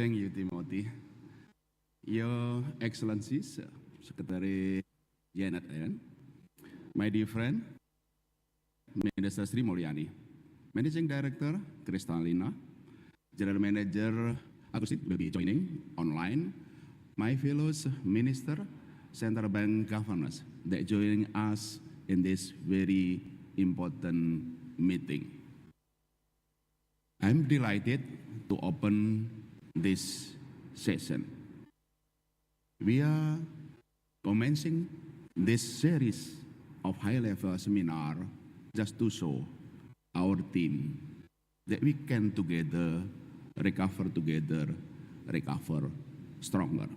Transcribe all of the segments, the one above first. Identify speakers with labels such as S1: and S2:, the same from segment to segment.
S1: Thank you, Timothy. Your Excellencies, Secretary Janet Allen, my dear friend, Minister Sri Mulyani, Managing Director Kristalina, General Manager Agustin will be joining online, my fellows Minister, Central Bank Governors that joining us in this very important meeting. I'm delighted to open this session. We are commencing this series of high-level seminar just to show our team that we can together, recover stronger.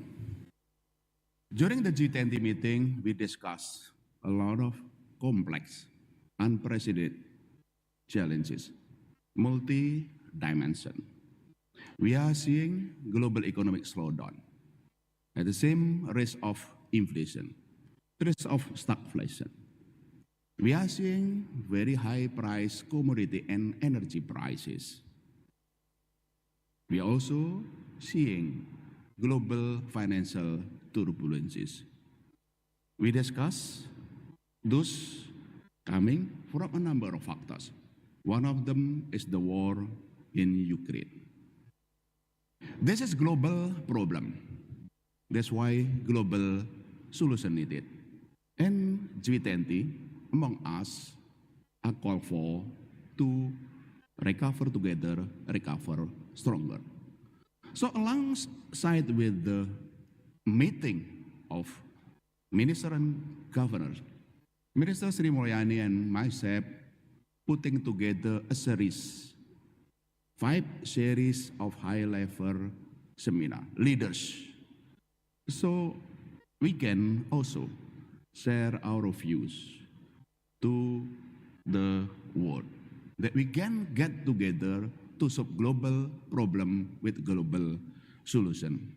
S1: During the G20 meeting, we discussed a lot of complex, unprecedented challenges, multi-dimension. We are seeing global economic slowdown, at the same risk of inflation, risk of stagflation. We are seeing very high price commodity and energy prices. We are also seeing global financial turbulences. We discuss those coming from a number of factors. One of them is the war in Ukraine. This is global problem. That's why global solution needed. And G20, among us, are called for to recover together, recover stronger. So alongside with the meeting of minister and governors, Minister Sri Mulyani and myself putting together a series, 5 series of high-level seminar, leaders. So we can also share our views to the world, that we can get together to solve global problem with global solution.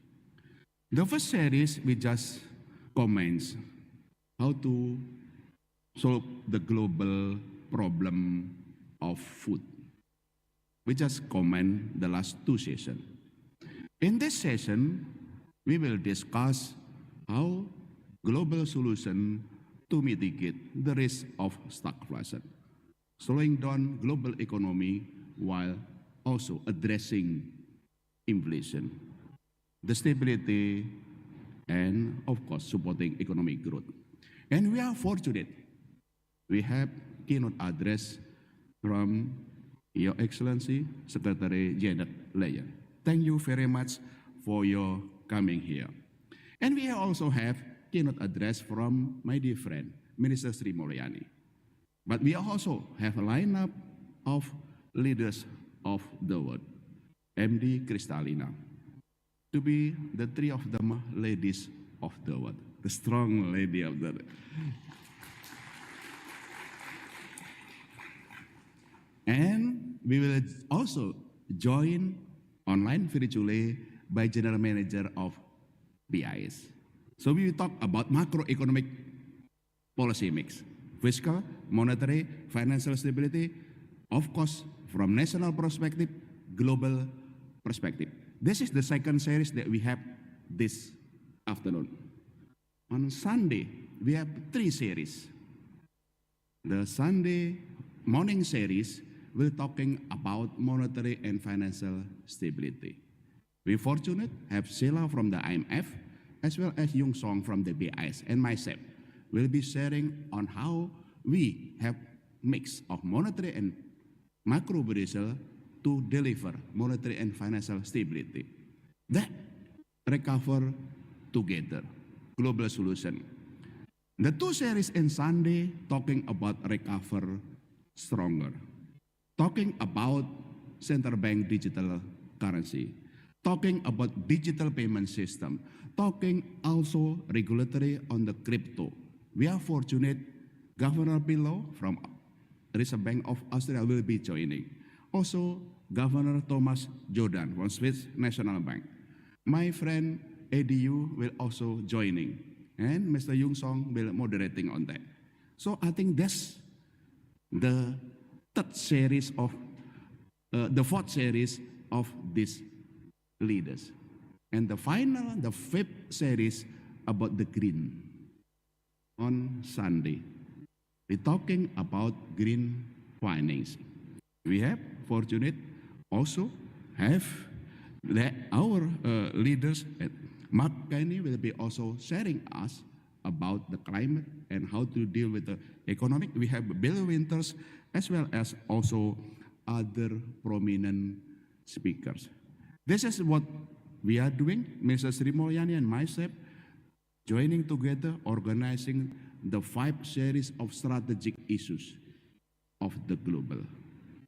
S1: The first series, we just comments how to solve the global problem of food. We just comment the last 2 sessions. In this session, we will discuss how global solution to mitigate the risk of stagflation, slowing down global economy while also addressing inflation, the stability, and of course supporting economic growth. And we are fortunate. We have keynote address from Your Excellency Secretary Janet Allen. Thank you very much for your coming here. And we also have keynote address from my dear friend, Minister Sri Mulyani. But we also have a lineup of leaders of the world, MD Kristalina, to be the 3 of them ladies of the world, the strong lady of the world. And we will also join online virtually by General Manager of BIS. So we will talk about macroeconomic policy mix, fiscal, monetary, financial stability, of course, from national perspective, global perspective. This is the second series that we have this afternoon. On Sunday, we have 3 series. The Sunday morning series will talking about monetary and financial stability. We fortunate have Sheila from the IMF, as well as Yung Song from the BIS, and myself will be sharing on how we have mix of monetary and macro prudential to deliver monetary and financial stability. That recover together, global solution. The 2 series in Sunday talking about recover stronger, talking about central bank digital currency, talking about digital payment system, talking also regulatory on the crypto. We are fortunate Governor Pillow from Reserve Bank of Australia will be joining. Also, Governor Thomas Jordan from Swiss National Bank. My friend ADU will also joining, and Mr. Yung Song will moderating on that. So I think that's the 3rd series of the 4th series of these leaders. And the fifth series about the green on Sunday. We're talking about green finance. We have fortunate also have that our leaders, Mark Kenny will be also sharing us about the climate and how to deal with the economic. We have Bill Winters as well as also other prominent speakers. This is what we are doing, Mrs. Sri Mulyani and myself, joining together, organizing the 5 series of strategic issues of the global.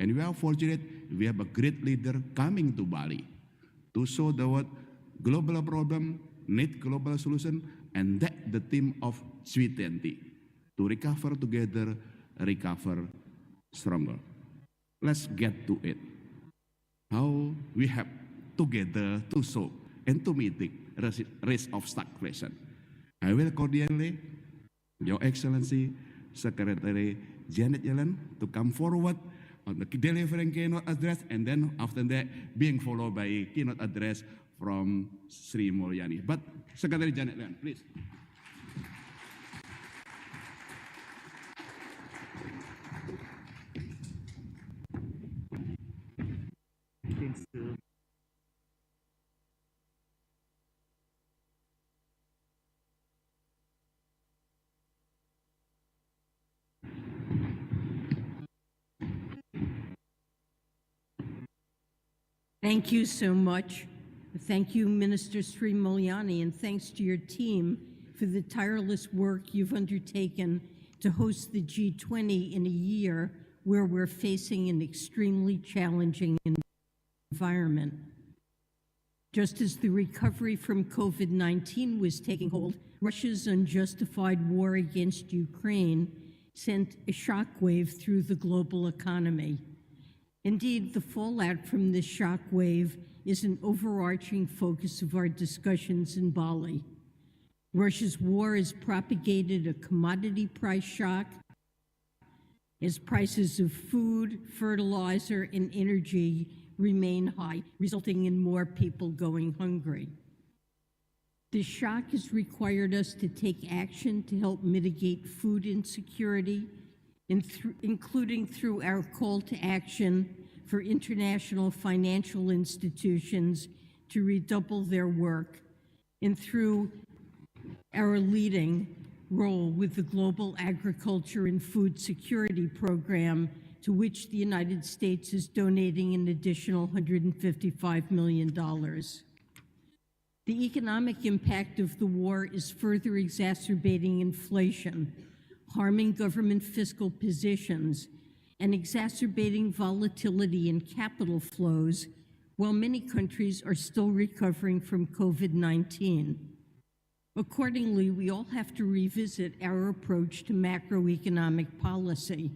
S1: And we are fortunate, we have a great leader coming to Bali to show the what global problem need global solution, and that the theme of G20, to recover together, recover stronger. Let's get to it. How we have together to show and to mitigate risk of stagflation. I will cordially, Your Excellency, Secretary Janet Yellen, to come forward on the delivering keynote address, and then after that being followed by a keynote address from Sri Mulyani. But Secretary Janet Yellen, please.
S2: Thank you so much. Thank you, Minister Sri Mulyani, and thanks to your team for the tireless work you've undertaken to host the G20 in a year where we're facing an extremely challenging environment. Just as the recovery from COVID-19 was taking hold, Russia's unjustified war against Ukraine sent a shockwave through the global economy. Indeed, the fallout from this shockwave is an overarching focus of our discussions in Bali. Russia's war has propagated a commodity price shock as prices of food, fertilizer, and energy remain high, resulting in more people going hungry. This shock has required us to take action to help mitigate food insecurity, including through our call to action for international financial institutions to redouble their work, and through our leading role with the Global Agriculture and Food Security Program, to which the United States is donating an additional $155 million. The economic impact of the war is further exacerbating inflation, harming government fiscal positions, and exacerbating volatility in capital flows, while many countries are still recovering from COVID-19. Accordingly, we all have to revisit our approach to macroeconomic policy.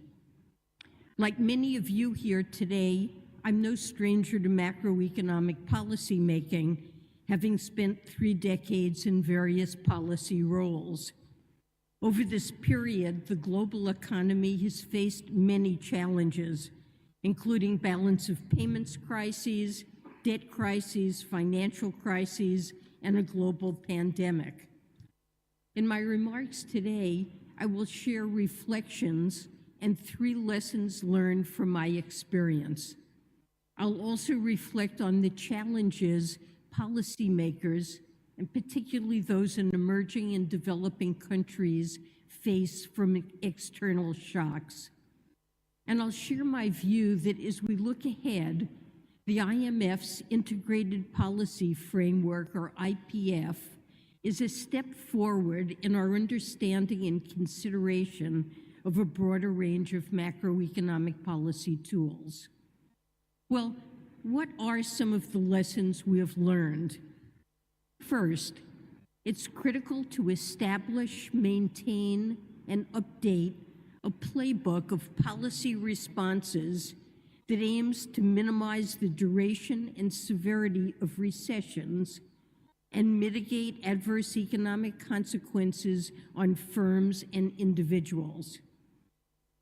S2: Like many of you here today, I'm no stranger to macroeconomic policy making, having spent 3 decades in various policy roles. Over this period, the global economy has faced many challenges, including balance of payments crises, debt crises, financial crises, and a global pandemic. In my remarks today, I will share reflections and 3 lessons learned from my experience. I'll also reflect on the challenges policymakers, and particularly those in emerging and developing countries, face from external shocks. And I'll share my view that as we look ahead, the IMF's Integrated Policy Framework, or IPF, is a step forward in our understanding and consideration of a broader range of macroeconomic policy tools. Well, what are some of the lessons we have learned? First, it's critical to establish, maintain, and update a playbook of policy responses that aims to minimize the duration and severity of recessions and mitigate adverse economic consequences on firms and individuals.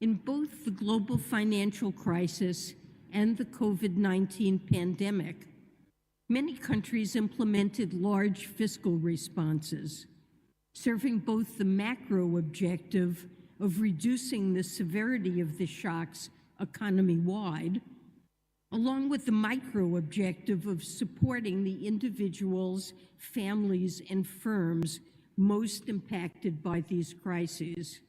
S2: In both the global financial crisis and the COVID-19 pandemic, Many countries implemented large fiscal responses, serving both the macro objective of reducing the severity of the shocks economy-wide, along with the micro objective of supporting the individuals, families, and firms most impacted by these crises.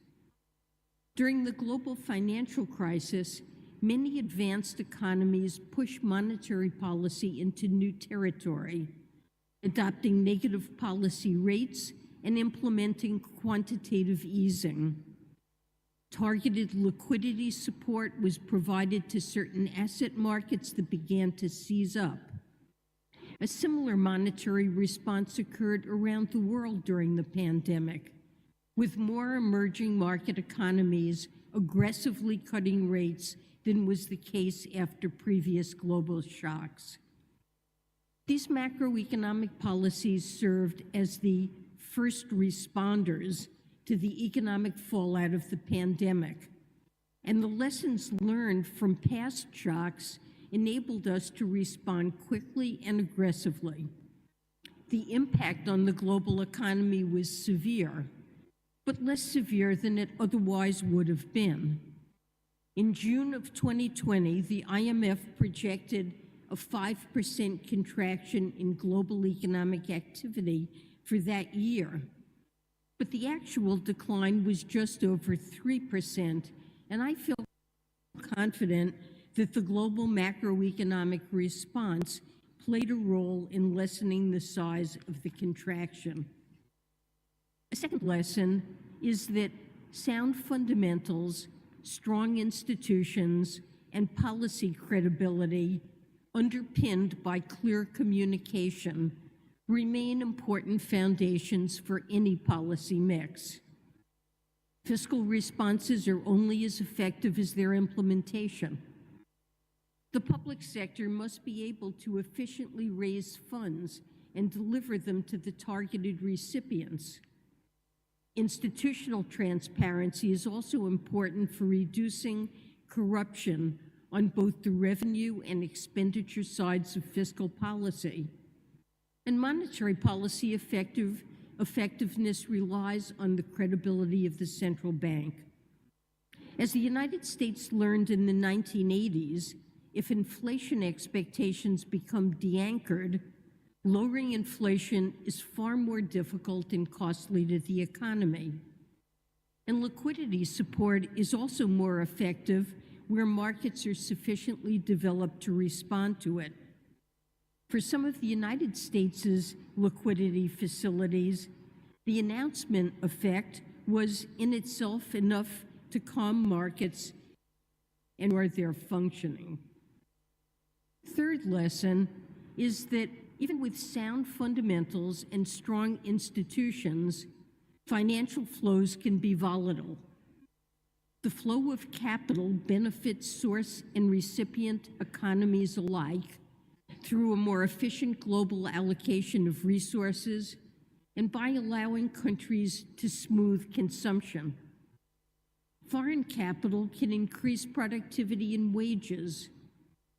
S2: During the global financial crisis, many advanced economies pushed monetary policy into new territory, adopting negative policy rates and implementing quantitative easing. Targeted liquidity support was provided to certain asset markets that began to seize up. A similar monetary response occurred around the world during the pandemic, with more emerging market economies aggressively cutting rates than was the case after previous global shocks. These macroeconomic policies served as the first responders to the economic fallout of the pandemic, and the lessons learned from past shocks enabled us to respond quickly and aggressively. The impact on the global economy was severe, but less severe than it otherwise would have been. In June of 2020, the IMF projected a 5% contraction in global economic activity for that year. But the actual decline was just over 3%, and I feel confident that the global macroeconomic response played a role in lessening the size of the contraction. A second lesson is that sound fundamentals, strong institutions, and policy credibility, underpinned by clear communication, remain important foundations for any policy mix. Fiscal responses are only as effective as their implementation. The public sector must be able to efficiently raise funds and deliver them to the targeted recipients. Institutional transparency is also important for reducing corruption on both the revenue and expenditure sides of fiscal policy. And monetary policy effectiveness relies on the credibility of the central bank. As the United States learned in the 1980s, if inflation expectations become de-anchored, lowering inflation is far more difficult and costly to the economy. And liquidity support is also more effective where markets are sufficiently developed to respond to it. For some of the United States' liquidity facilities, the announcement effect was in itself enough to calm markets and where they're functioning. Third lesson is that even with sound fundamentals and strong institutions, financial flows can be volatile. The flow of capital benefits source and recipient economies alike through a more efficient global allocation of resources and by allowing countries to smooth consumption. Foreign capital can increase productivity and wages.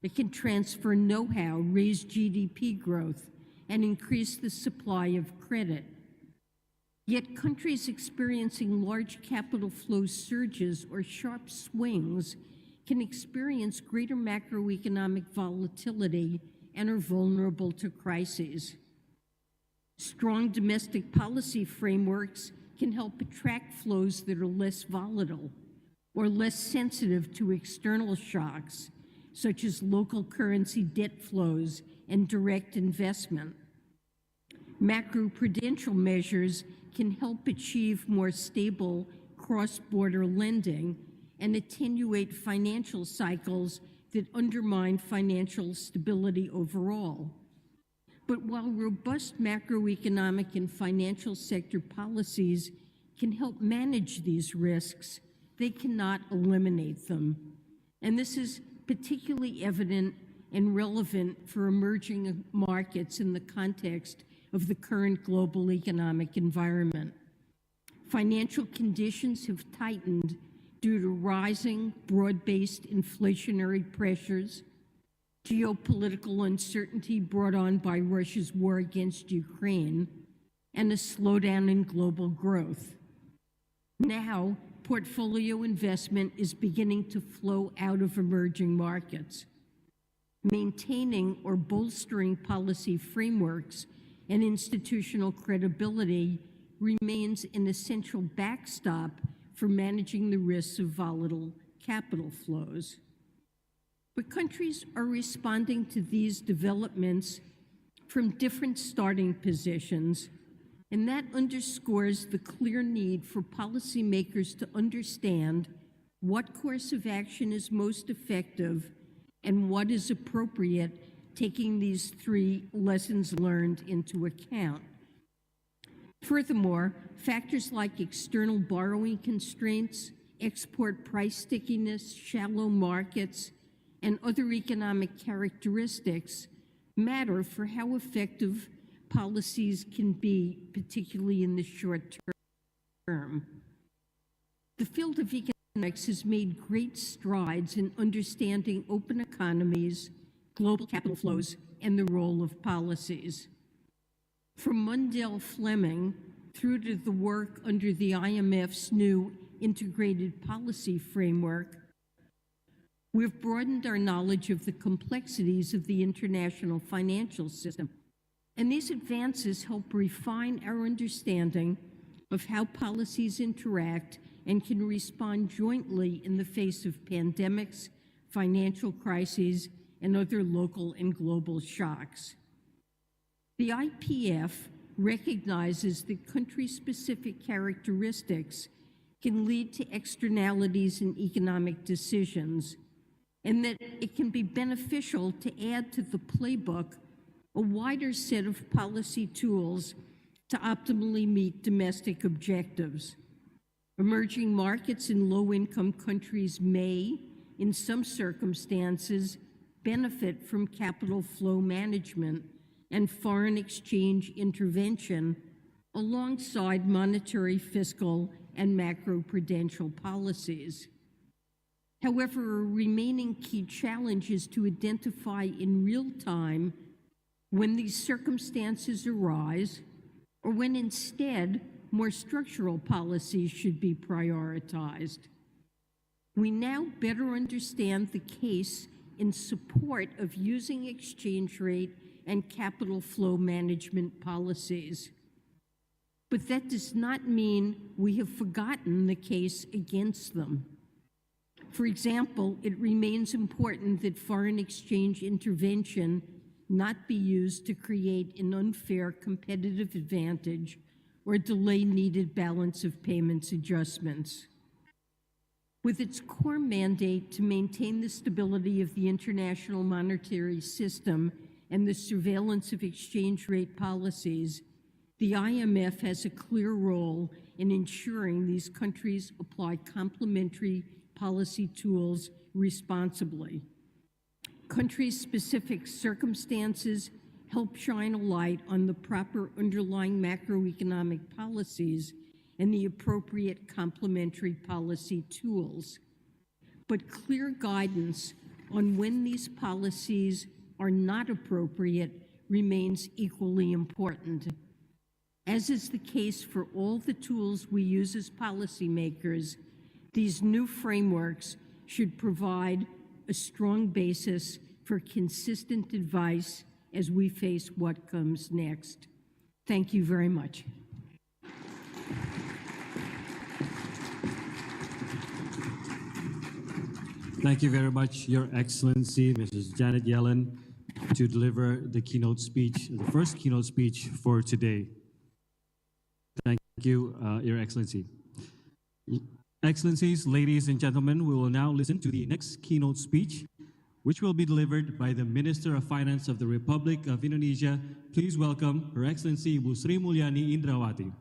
S2: It can transfer know-how, raise GDP growth, and increase the supply of credit. Yet countries experiencing large capital flow surges or sharp swings can experience greater macroeconomic volatility and are vulnerable to crises. Strong domestic policy frameworks can help attract flows that are less volatile or less sensitive to external shocks, such as local currency debt flows and direct investment. Macroprudential measures can help achieve more stable cross-border lending and attenuate financial cycles that undermine financial stability overall. But while robust macroeconomic and financial sector policies can help manage these risks, they cannot eliminate them. And this is particularly evident and relevant for emerging markets in the context of the current global economic environment. Financial conditions have tightened due to rising, broad-based inflationary pressures, geopolitical uncertainty brought on by Russia's war against Ukraine, and a slowdown in global growth. Now, portfolio investment is beginning to flow out of emerging markets. Maintaining or bolstering policy frameworks and institutional credibility remains an essential backstop for managing the risks of volatile capital flows. But countries are responding to these developments from different starting positions, and that underscores the clear need for policymakers to understand what course of action is most effective and what is appropriate, taking these three lessons learned into account. Furthermore, factors like external borrowing constraints, export price stickiness, shallow markets, and other economic characteristics matter for how effective policies can be, particularly in the short term. The field of economics has made great strides in understanding open economies, global capital flows, and the role of policies. From Mundell Fleming through to the work under the IMF's new integrated policy framework, we've broadened our knowledge of the complexities of the international financial system. And these advances help refine our understanding of how policies interact and can respond jointly in the face of pandemics, financial crises, and other local and global shocks. The IPF recognizes that country-specific characteristics can lead to externalities in economic decisions, and that it can be beneficial to add to the playbook a wider set of policy tools to optimally meet domestic objectives. Emerging markets in low-income countries may, in some circumstances, benefit from capital flow management and foreign exchange intervention alongside monetary, fiscal, and macroprudential policies. However, a remaining key challenge is to identify in real time when these circumstances arise, or when instead more structural policies should be prioritized. We now better understand the case in support of using exchange rate and capital flow management policies. But that does not mean we have forgotten the case against them. For example, it remains important that foreign exchange intervention not be used to create an unfair competitive advantage or delay needed balance of payments adjustments. With its core mandate to maintain the stability of the international monetary system and the surveillance of exchange rate policies, the IMF has a clear role in ensuring these countries apply complementary policy tools responsibly. Country-specific circumstances help shine a light on the proper underlying macroeconomic policies and the appropriate complementary policy tools. But clear guidance on when these policies are not appropriate remains equally important. As is the case for all the tools we use as policymakers, these new frameworks should provide a strong basis for consistent advice as we face what comes next. Thank you very much.
S3: Thank you very much, Your Excellency, Mrs. Janet Yellen, to deliver the keynote speech, the first keynote speech for today. Thank you, Your Excellency. Excellencies, ladies and gentlemen, we will now listen to the next keynote speech, which will be delivered by the Minister of Finance of the Republic of Indonesia. Please welcome Her Excellency Bu Sri Mulyani Indrawati.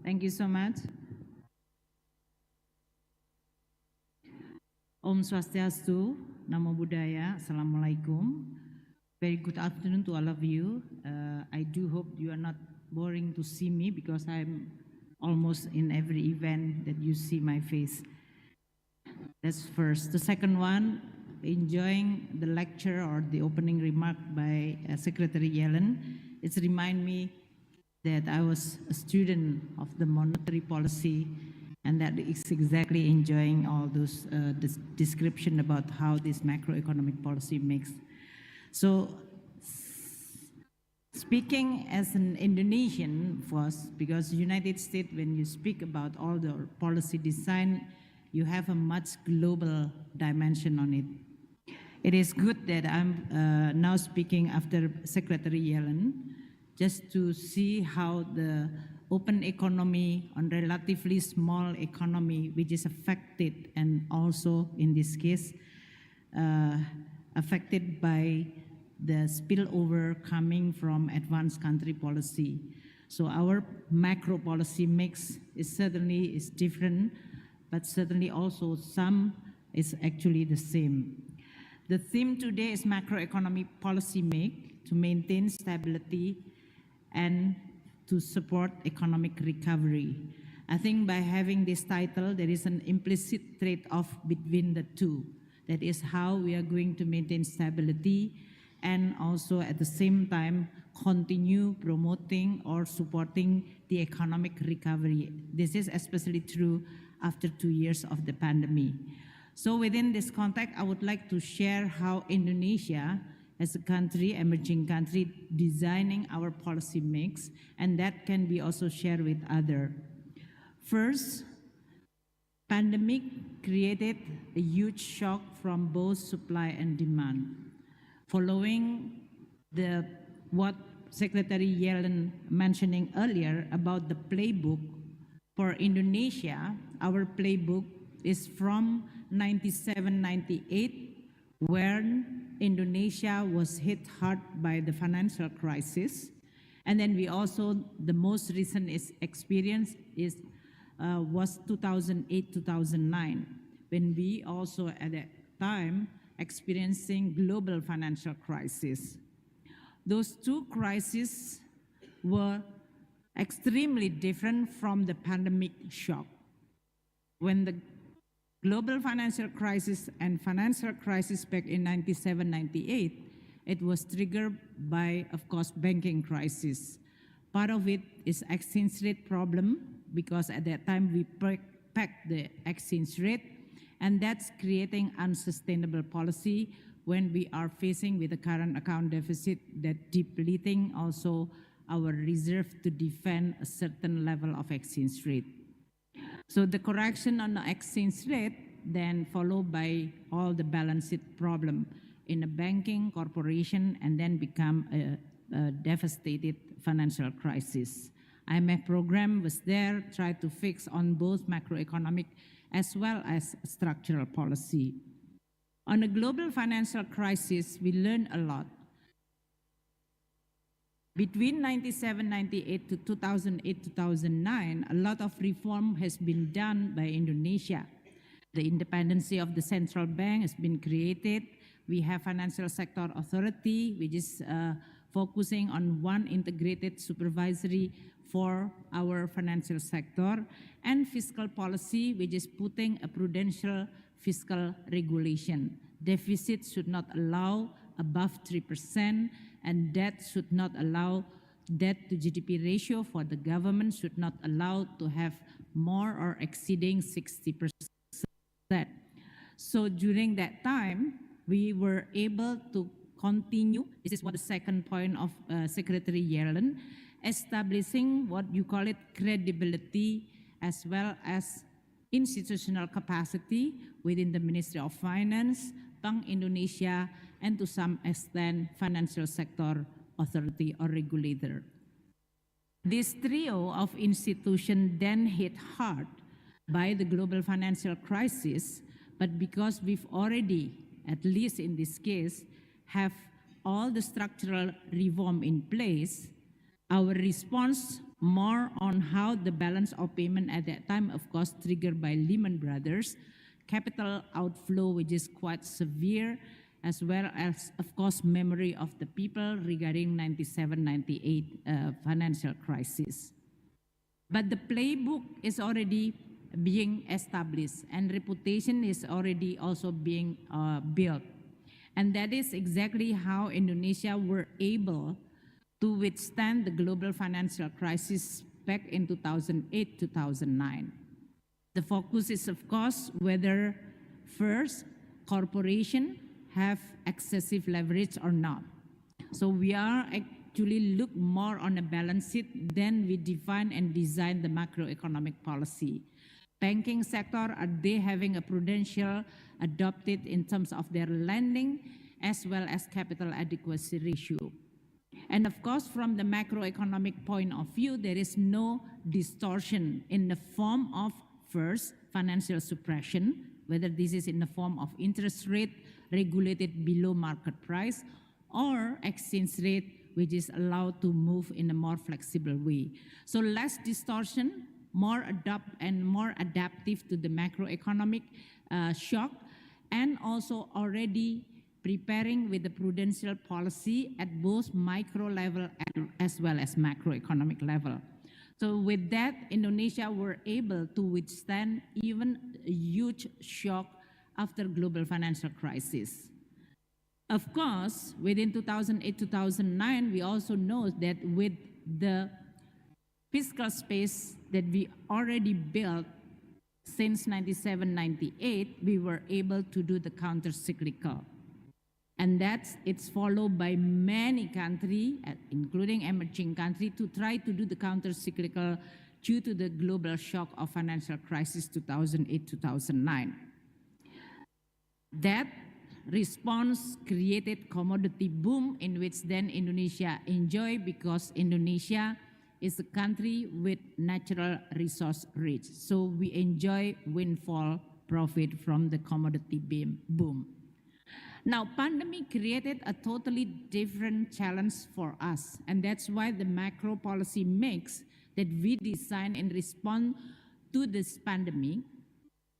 S4: Thank you so much. Om Swastiastu, Namo Buddhaya, Assalamualaikum. Very good afternoon to all of you. I do hope you are not boring to see me because I'm almost in every event that you see my face. That's first. The second one, enjoying the lecture or the opening remark by Secretary Yellen. It's remind me that I was a student of the monetary policy, and that is exactly enjoying all those description about how this macroeconomic policy makes. So, speaking as an Indonesian first, because United States, when you speak about all the policy design, you have a much global dimension on it. It is good that I'm now speaking after Secretary Yellen, just to see how the open economy on relatively small economy, which is affected, and also in this case, affected by the spillover coming from advanced country policy. So our macro policy mix is certainly different, but certainly also some is actually the same. The theme today is macroeconomic policy make to maintain stability and to support economic recovery. I think by having this title, there is an implicit trade-off between the two. That is how we are going to maintain stability and also at the same time continue promoting or supporting the economic recovery. This is especially true after 2 years of the pandemic. So within this context, I would like to share how Indonesia as a country, emerging country, designing our policy mix, and that can be also shared with others. First, pandemic created a huge shock from both supply and demand. Following what Secretary Yellen mentioning earlier about the playbook for Indonesia, our playbook is from 97-98, when Indonesia was hit hard by the financial crisis. And then we also, the most recent experience was 2008-2009, when we also at that time experiencing global financial crisis. Those two crises were extremely different from the pandemic shock. When the global financial crisis and financial crisis back in 97-98, it was triggered by, of course, banking crisis. Part of it is exchange rate problem, because at that time we pegged the exchange rate, and that's creating unsustainable policy when we are facing with the current account deficit that depleting also our reserve to defend a certain level of exchange rate. So the correction on the exchange rate then followed by all the balance sheet problem in a banking corporation, and then become a devastated financial crisis. IMF program was there, tried to fix on both macroeconomic as well as structural policy. On a global financial crisis, we learned a lot. Between 97-98 to 2008-2009, a lot of reform has been done by Indonesia. The independence of the central bank has been created. We have financial sector authority, which is focusing on one integrated supervisory for our financial sector, and fiscal policy, which is putting a prudential fiscal regulation. Deficit should not allow above 3%, and debt should not allow, debt to GDP ratio for the government should not allow to have more or exceeding 60%. So during that time, we were able to continue, this is what the second point of Secretary Yellen, establishing what you call it credibility as well as institutional capacity within the Ministry of Finance, Bank Indonesia, and to some extent financial sector authority or regulator. This trio of institutions then hit hard by the global financial crisis, but because we've already, at least in this case, have all the structural reform in place, our response more on how the balance of payment at that time, of course, triggered by Lehman Brothers, capital outflow, which is quite severe, as well as, of course, memory of the people regarding 97-98 financial crisis. But the playbook is already being established and reputation is already also being built. And that is exactly how Indonesia were able to withstand the global financial crisis back in 2008-2009. The focus is, of course, whether first, corporations have excessive leverage or not. So we are actually look more on a balance sheet than we define and design the macroeconomic policy. Banking sector, are they having a prudential adopted in terms of their lending as well as capital adequacy ratio? And of course, from the macroeconomic point of view, there is no distortion in the form of first, financial suppression, whether this is in the form of interest rate regulated below market price or exchange rate, which is allowed to move in a more flexible way. So less distortion, more adaptive to the macroeconomic shock, and also already preparing with the prudential policy at both micro level as well as macroeconomic level. So with that, Indonesia were able to withstand even a huge shock after global financial crisis. Of course, within 2008-2009, we also know that with the fiscal space that we already built since 97-98, we were able to do the counter-cyclical. And it's followed by many countries, including emerging countries, to try to do the counter-cyclical due to the global shock of financial crisis 2008-2009. That response created commodity boom in which then Indonesia enjoyed because Indonesia is a country with natural resource rich. So we enjoy windfall profit from the commodity boom. Now, pandemic created a totally different challenge for us, and that's why the macro policy makes that we design and respond to this pandemic,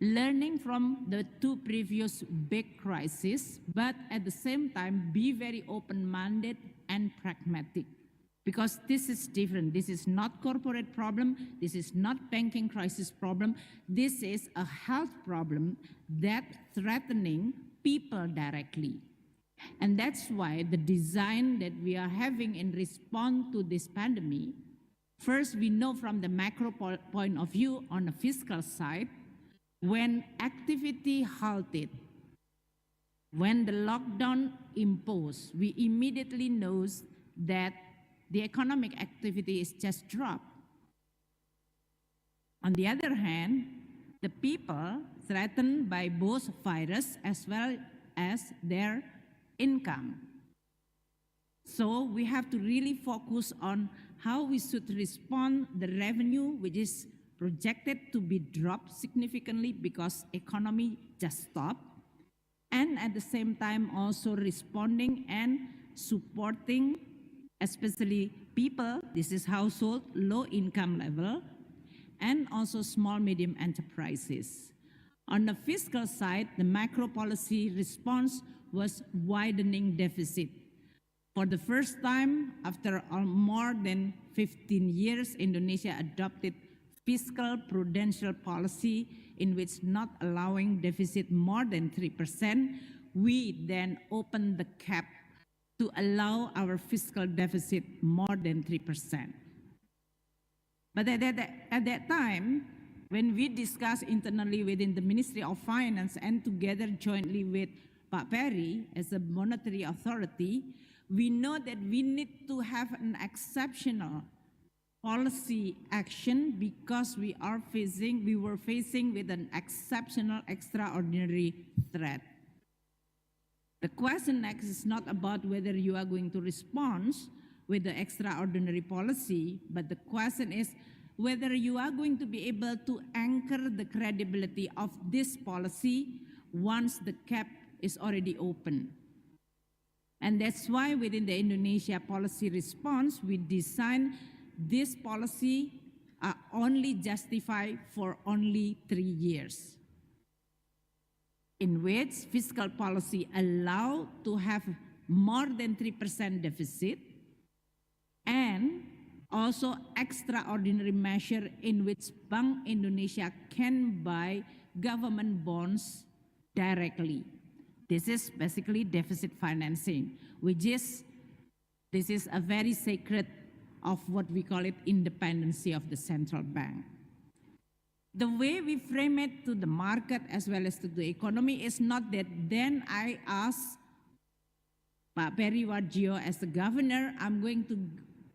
S4: learning from the two previous big crises, but at the same time be very open-minded and pragmatic. Because this is different. This is not corporate problem. This is not banking crisis problem. This is a health problem that threatening people directly. And that's why the design that we are having in response to this pandemic, first we know from the macro point of view on the fiscal side, when activity halted, when the lockdown imposed, we immediately know that the economic activity is just dropped. On the other hand, the people threatened by both virus as well as their income. So we have to really focus on how we should respond the revenue, which is projected to be dropped significantly because economy just stopped, and at the same time also responding and supporting especially people, this is household, low income level, and also small, medium enterprises. On the fiscal side, the macro policy response was widening deficit. For the first time, after more than 15 years, Indonesia adopted fiscal prudential policy in which not allowing deficit more than 3%, we then opened the cap to allow our fiscal deficit more than 3%. But at that time, when we discussed internally within the Ministry of Finance and together jointly with Pak Peri as a monetary authority, we know that we need to have an exceptional policy action because we were facing with an exceptional, extraordinary threat. The question next is not about whether you are going to respond with the extraordinary policy, but the question is whether you are going to be able to anchor the credibility of this policy once the cap is already open. And that's why within the Indonesia policy response, we designed this policy only justified for only 3 years. in which fiscal policy allow to have more than 3% deficit, and also extraordinary measure in which Bank Indonesia can buy government bonds directly. This is basically deficit financing, this is a very sacred of what we call it independency of the central bank. The way we frame it to the market as well as to the economy is not that then I ask Pak Peri Warjio as the governor, I'm going to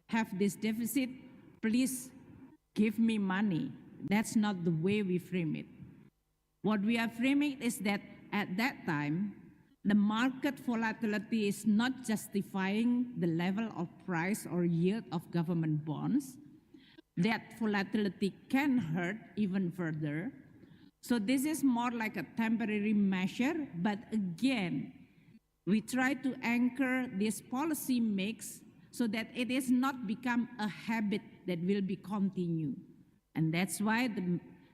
S4: have this deficit, please give me money. That's not the way we frame it. What we are framing is that at that time, the market volatility is not justifying the level of price or yield of government bonds. That volatility can hurt even further. So this is more like a temporary measure, but again, we try to anchor this policy mix so that it is not become a habit that will be continued. And that's why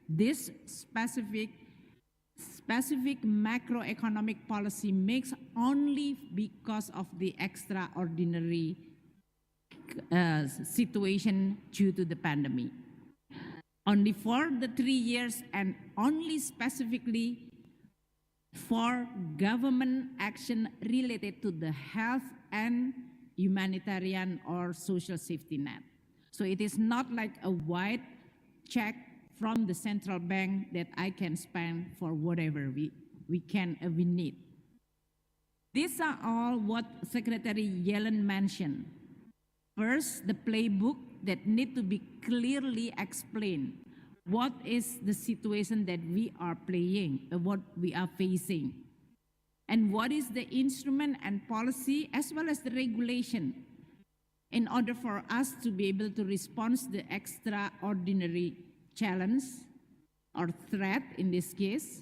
S4: this specific macroeconomic policy mix only because of the extraordinary situation due to the pandemic. Only for the 3 years and only specifically for government action related to the health and humanitarian or social safety net. So it is not like a wide check from the central bank that I can spend for whatever we need. These are all what Secretary Yellen mentioned. First, the playbook that need to be clearly explained. What is the situation that we are playing, what we are facing? And what is the instrument and policy as well as the regulation in order for us to be able to respond to the extraordinary challenge or threat in this case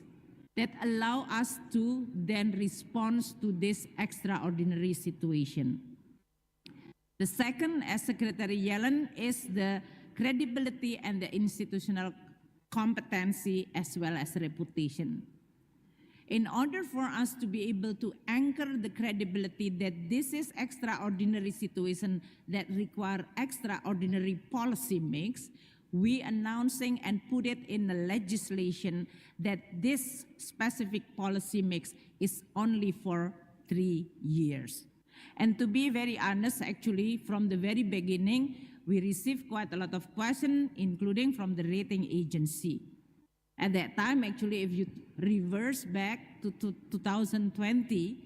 S4: that allow us to then respond to this extraordinary situation. The second, as Secretary Yellen, is the credibility and the institutional competency as well as reputation. In order for us to be able to anchor the credibility that this is extraordinary situation that require extraordinary policy mix, we announcing and put it in the legislation that this specific policy mix is only for 3 years. And to be very honest, actually, from the very beginning, we received quite a lot of questions, including from the rating agency. At that time, actually, if you reverse back to 2020,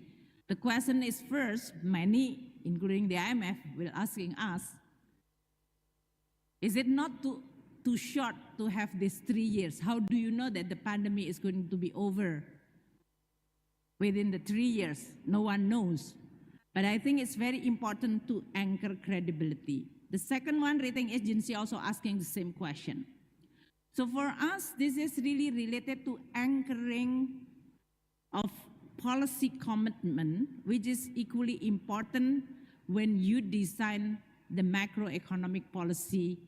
S4: the question is first, many, including the IMF, will asking us, is it not too short to have these 3 years? How do you know that the pandemic is going to be over within the 3 years? No one knows. But I think it's very important to anchor credibility. The second one, rating agency also asking the same question. So for us, this is really related to anchoring of policy commitment, which is equally important when you design the macroeconomic policy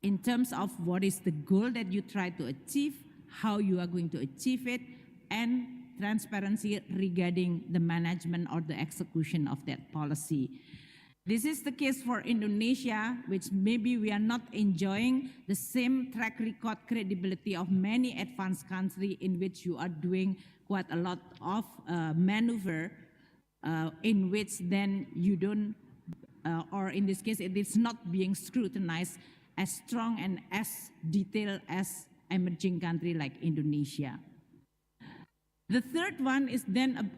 S4: in terms of what is the goal that you try to achieve, how you are going to achieve it, and transparency regarding the management or the execution of that policy. This is the case for Indonesia, which maybe we are not enjoying the same track record credibility of many advanced countries in which you are doing quite a lot of maneuver in which then you don't, or in this case, it is not being scrutinized as strong and as detailed as emerging country like Indonesia. The third one is then,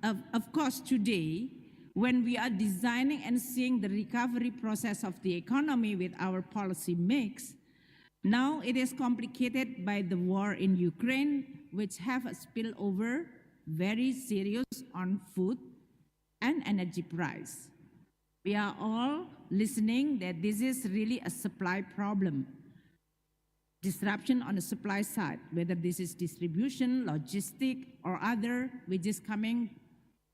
S4: of course, today, when we are designing and seeing the recovery process of the economy with our policy mix, now it is complicated by the war in Ukraine, which have a spillover very serious on food and energy price. We are all listening that this is really a supply problem. Disruption on the supply side, whether this is distribution, logistic, or other, which is coming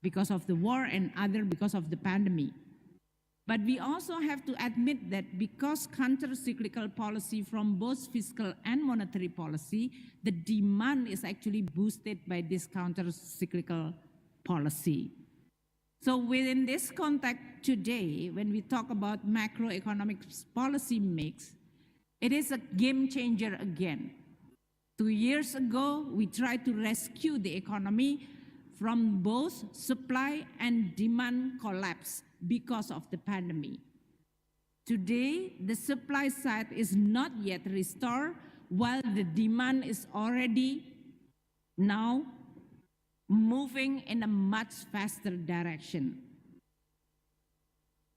S4: because of the war and other because of the pandemic. But we also have to admit that because counter-cyclical policy from both fiscal and monetary policy, the demand is actually boosted by this counter-cyclical policy. So within this context today, when we talk about macroeconomic policy mix, it is a game changer again. 2 years ago, we tried to rescue the economy from both supply and demand collapse because of the pandemic. Today, the supply side is not yet restored, while the demand is already now moving in a much faster direction.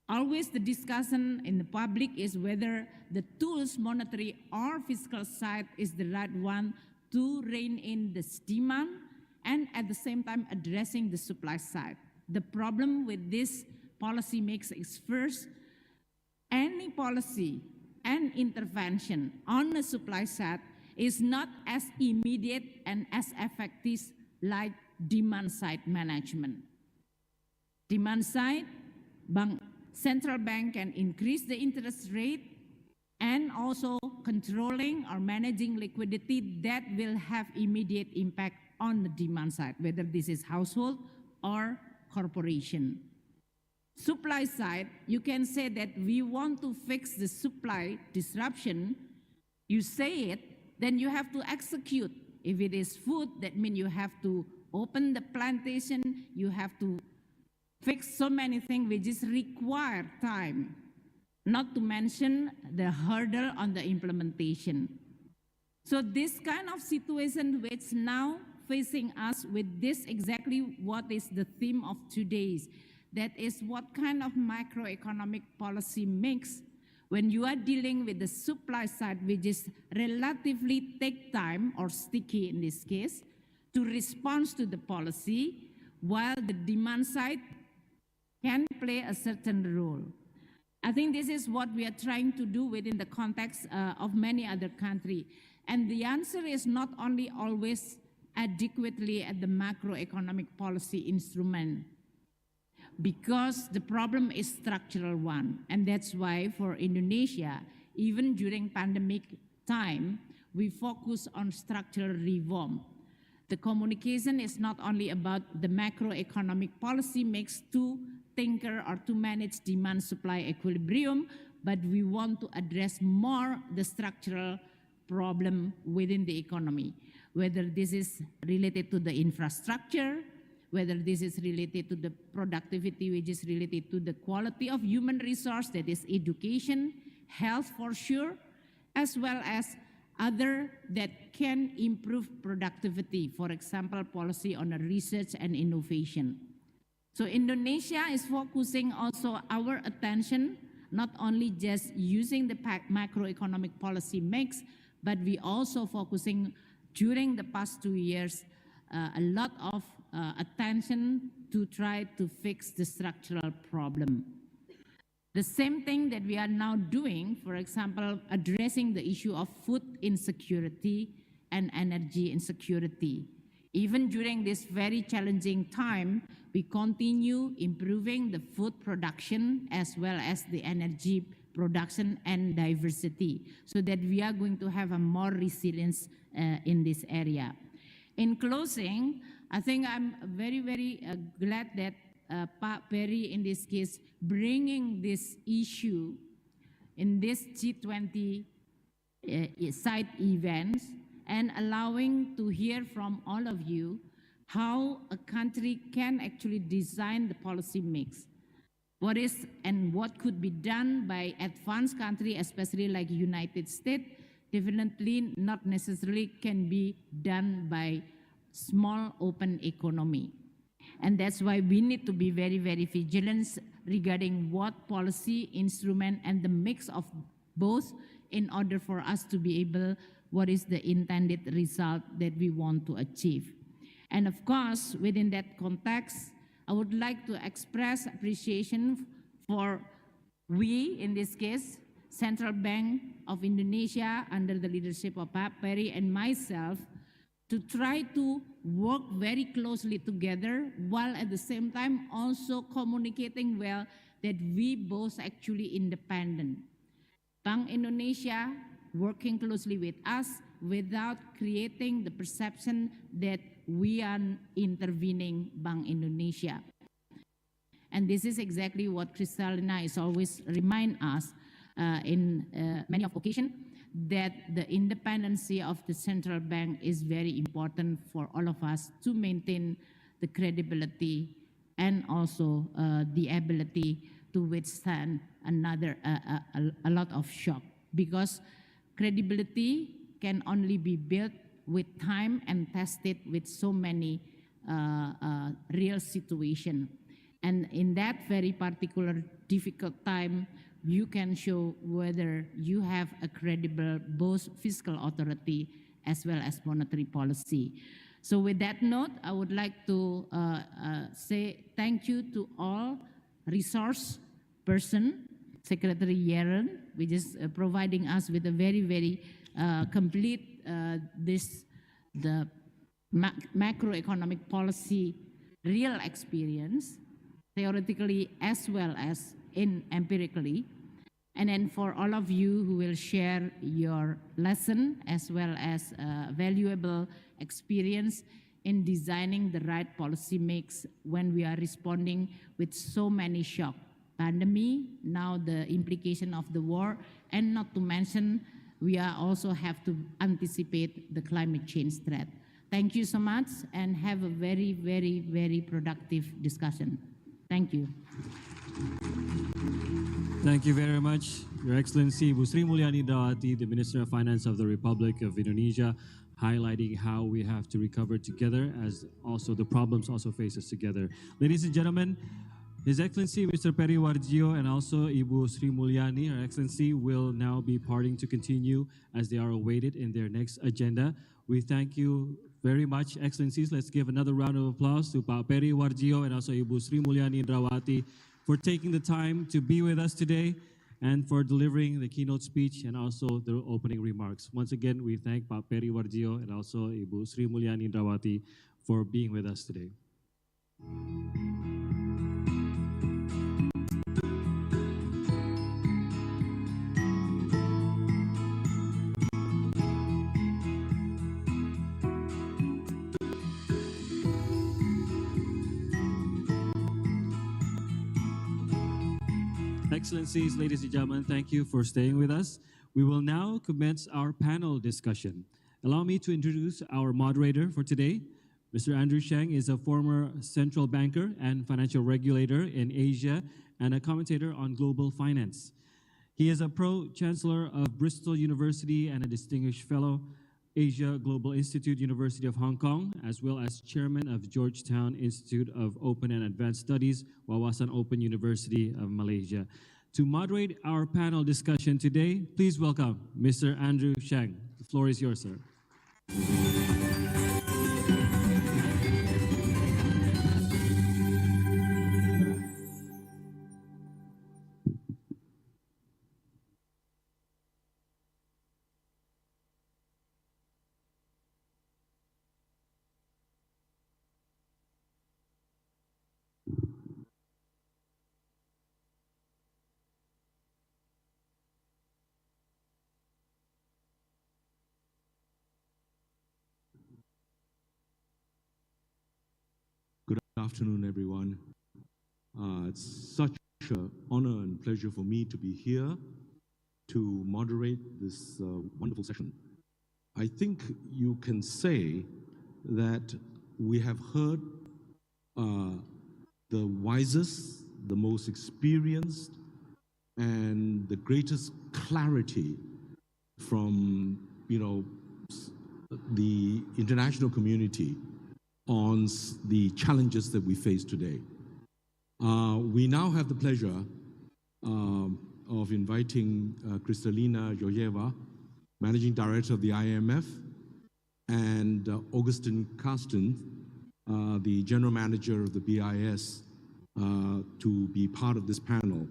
S4: Always the discussion in the public is whether the tools, monetary or fiscal side, is the right one to rein in this demand and at the same time addressing the supply side. The problem with this policy mix is first, any policy and intervention on the supply side is not as immediate and as effective like demand side management. Demand side, central bank can increase the interest rate and also controlling or managing liquidity that will have immediate impact on the demand side, whether this is household or corporation. Supply side, you can say that we want to fix the supply disruption. You say it, then you have to execute. If it is food, that means you have to open the plantation, you have to fix so many things which is require time, not to mention the hurdle on the implementation. So this kind of situation which now facing us with this exactly what is the theme of today's, that is what kind of macroeconomic policy mix when you are dealing with the supply side, which is relatively take time or sticky in this case, to respond to the policy, while the demand side can play a certain role. I think this is what we are trying to do within the context of many other countries. And the answer is not only always adequately at the macroeconomic policy instrument, because the problem is structural one. And that's why for Indonesia, even during pandemic time, we focus on structural reform. The communication is not only about the macroeconomic policy mix to tinker or to manage demand-supply equilibrium, but we want to address more the structural problem within the economy, whether this is related to the infrastructure, whether this is related to the productivity, which is related to the quality of human resource, that is education, health for sure, as well as other that can improve productivity, for example, policy on research and innovation. So Indonesia is focusing also our attention, not only just using the macroeconomic policy mix, but we also focusing during the past 2 years a lot of attention to try to fix the structural problem. The same thing that we are now doing, for example, addressing the issue of food insecurity and energy insecurity. Even during this very challenging time, we continue improving the food production as well as the energy production and diversity, so that we are going to have a more resilience in this area. In closing, I think I'm very, very glad that Pak Perry, in this case, bringing this issue in this G20 side events and allowing to hear from all of you how a country can actually design the policy mix. What is and what could be done by advanced country, especially like United States, definitely not necessarily can be done by small open economy. And that's why we need to be very, very vigilant regarding what policy instrument and the mix of both in order for us to be able, what is the intended result that we want to achieve. And of course, within that context, I would like to express appreciation for we, in this case, Central Bank of Indonesia under the leadership of Pak Perry and myself, to try to work very closely together while at the same time also communicating well that we both actually independent. Bank Indonesia working closely with us without creating the perception that we are intervening Bank Indonesia. And this is exactly what Kristalina is always remind us in many of occasions, that the independency of the central bank is very important for all of us to maintain the credibility and also the ability to withstand a lot of shock. Because credibility can only be built with time and tested with so many real situations. And in that very particular difficult time, you can show whether you have a credible both fiscal authority as well as monetary policy. So with that note, I would like to say thank you to all resource person, Secretary Yeren, which is providing us with a very, very complete the macroeconomic policy real experience, theoretically as well as empirically. And then for all of you who will share your lesson as well as valuable experience in designing the right policy mix when we are responding with so many shocks. Pandemic, now the implication of the war, and not to mention, we are also have to anticipate the climate change threat. Thank you so much and have a very, very, very productive discussion. Thank you.
S3: Thank you very much, Your Excellency Ibu Sri Mulyani Indrawati, the Minister of Finance of the Republic of Indonesia, highlighting how we have to recover together as also the problems also face us together. Ladies and gentlemen, His Excellency Mr. Peri Warjio and also Ibu Sri Mulyani, Her Excellency, will now be parting to continue as they are awaited in their next agenda. We thank you very much, Excellencies. Let's give another round of applause to Pak Peri Warjio and also Ibu Sri Mulyani Indrawati for taking the time to be with us today and for delivering the keynote speech and also the opening remarks. Once again, we thank Pak Peri Warjio and also Ibu Sri Mulyani Indrawati for being with us today. Excellencies, ladies and gentlemen, thank you for staying with us. We will now commence our panel discussion. Allow me to introduce our moderator for today. Mr. Andrew Sheng is a former central banker and financial regulator in Asia and a commentator on global finance. He is a pro-chancellor of Bristol University and a distinguished fellow, Asia Global Institute, University of Hong Kong, as well as chairman of Georgetown Institute of Open and Advanced Studies, Wawasan Open University of Malaysia. To moderate our panel discussion today, please welcome Mr. Andrew Sheng. The floor is yours, sir.
S5: Good afternoon, everyone. It's such an honor and pleasure for me to be here to moderate this wonderful session. I think you can say that we have heard the wisest, the most experienced, and the greatest clarity from, the international community on the challenges that we face today. We now have the pleasure of inviting Kristalina Georgieva, Managing Director of the IMF, and Augustin Carsten, the General Manager of the BIS, to be part of this panel.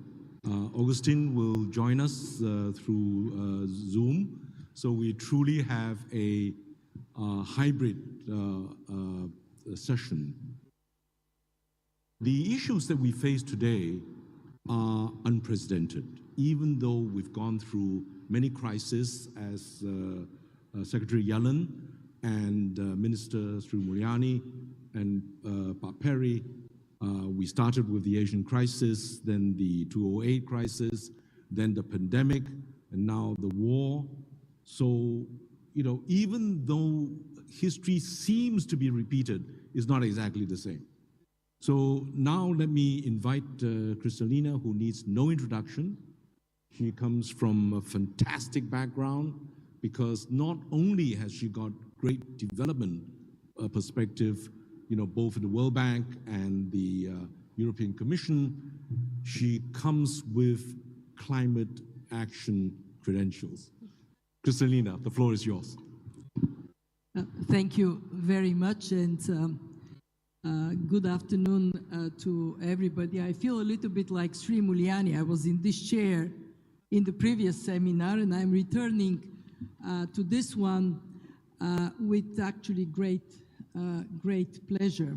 S5: Augustin will join us through Zoom, so we truly have a hybrid session. The issues that we face today are unprecedented. Even though we've gone through many crises, as Secretary Yellen and Minister Sri Mulyani and Pak Perry, we started with the Asian crisis, then the 2008 crisis, then the pandemic, and now the war. So, even though history seems to be repeated, it's not exactly the same. So now let me invite Kristalina, who needs no introduction. She comes from a fantastic background because not only has she got great development perspective, both in the World Bank and the European Commission, she comes with climate action credentials. Kristalina, the floor is yours.
S6: Thank you very much, and good afternoon to everybody. I feel a little bit like Sri Mulyani. I was in this chair in the previous seminar, and I'm returning to this one with actually great pleasure.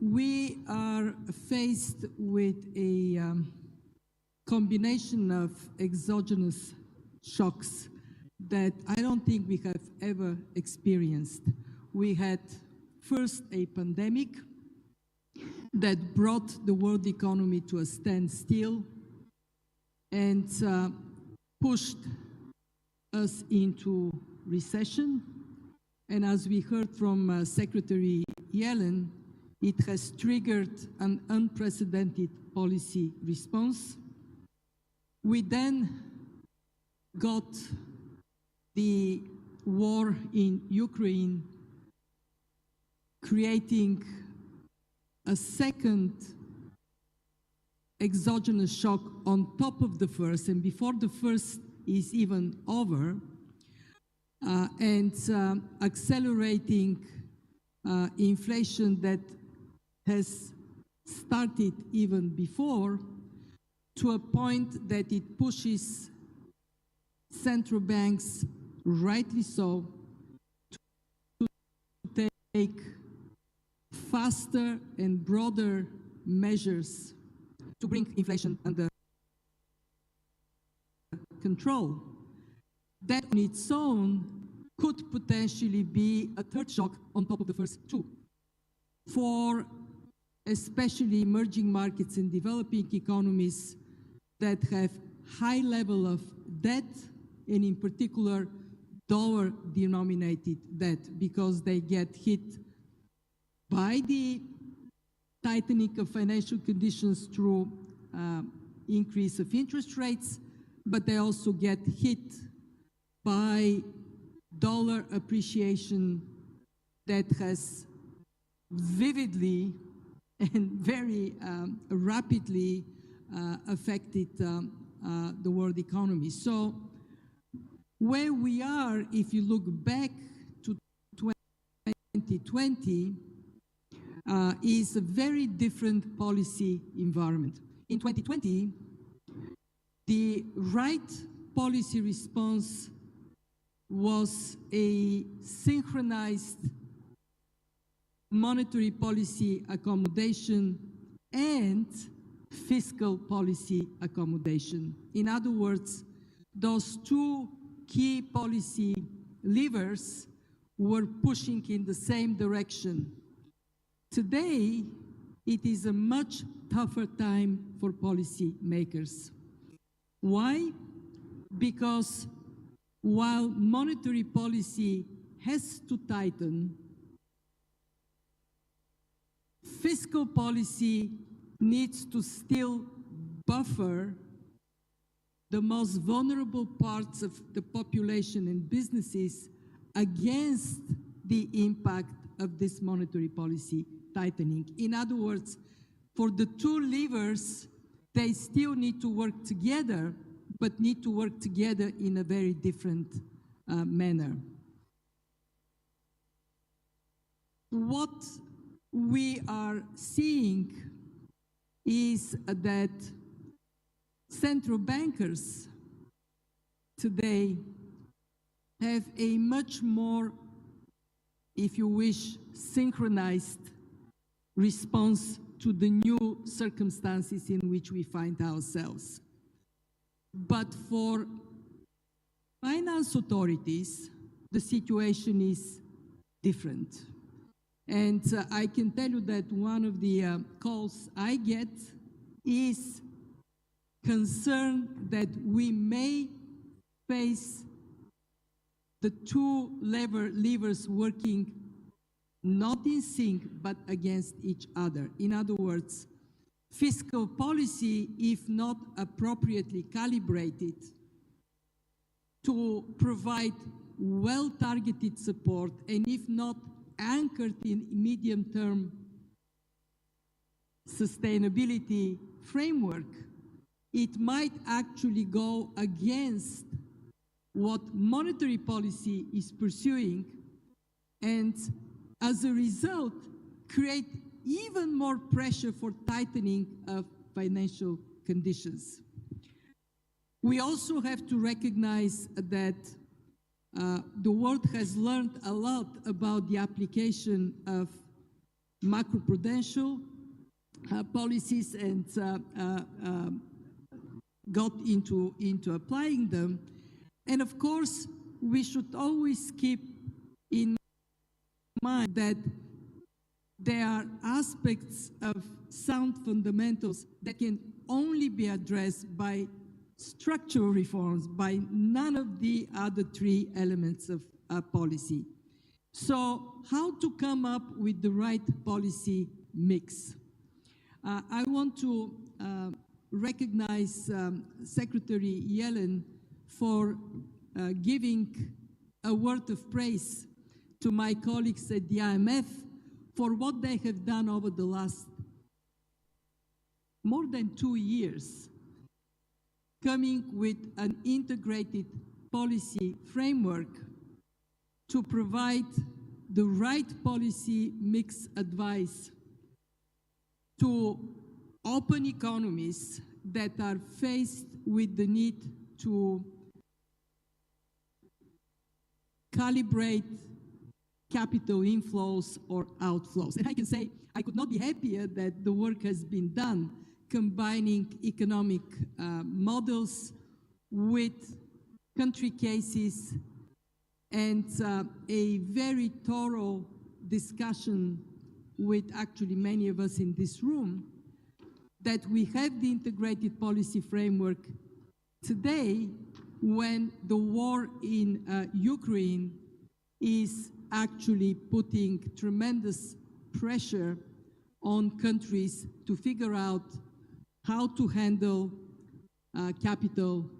S6: We are faced with a combination of exogenous shocks that I don't think we have ever experienced. We had first a pandemic that brought the world economy to a standstill and pushed us into recession. And as we heard from Secretary Yellen, it has triggered an unprecedented policy response. We then got the war in Ukraine, creating a second exogenous shock on top of the first, and before the first is even over, and accelerating inflation that has started even before, to a point that it pushes central banks, rightly so, to take faster and broader measures to bring inflation under control. That on its own could potentially be a third shock on top of the first two. For especially emerging markets and developing economies that have high level of debt, and in particular dollar-denominated debt, because they get hit by the tightening of financial conditions through increase of interest rates, but they also get hit by dollar appreciation that has vividly and very rapidly affected the world economy. So where we are, if you look back to 2020, is a very different policy environment. In 2020, the right policy response was a synchronized monetary policy accommodation and fiscal policy accommodation. In other words, those two key policy levers were pushing in the same direction. Today, it is a much tougher time for policy makers. Why? Because while monetary policy has to tighten, fiscal policy needs to still buffer the most vulnerable parts of the population and businesses against the impact of this monetary policy tightening. In other words, for the two levers, they still need to work together, but need to work together in a very different manner. What we are seeing is that central bankers today have a much more, if you wish, synchronized response to the new circumstances in which we find ourselves. But for finance authorities, the situation is different. And I can tell you that one of the calls I get is concern that we may face the two levers working not in sync, but against each other. In other words, fiscal policy, if not appropriately calibrated to provide well-targeted support, and if not anchored in medium-term sustainability framework, it might actually go against what monetary policy is pursuing, and as a result, create even more pressure for tightening of financial conditions. We also have to recognize that the world has learned a lot about the application of macroprudential policies and got into applying them. And of course, we should always keep in mind that there are aspects of sound fundamentals that can only be addressed by structural reforms, by none of the other three elements of policy. So how to come up with the right policy mix? I want to recognize Secretary Yellen for giving a word of praise to my colleagues at the IMF for what they have done over the last more than 2 years, coming with an integrated policy framework to provide the right policy mix advice to open economies that are faced with the need to calibrate capital inflows or outflows. And I can say I could not be happier that the work has been done combining economic models with country cases and a very thorough discussion with actually many of us in this room, that we have the integrated policy framework today when the war in Ukraine is actually putting tremendous pressure on countries to figure out how to handle capital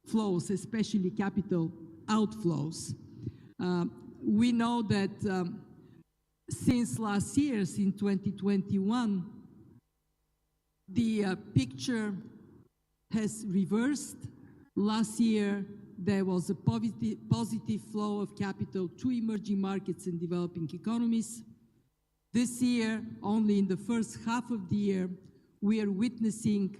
S6: flows, especially capital outflows. We know that since last year, in 2021, the picture has reversed. Last year, there was a positive flow of capital to emerging markets and developing economies. This year, only in the first half of the year, we are witnessing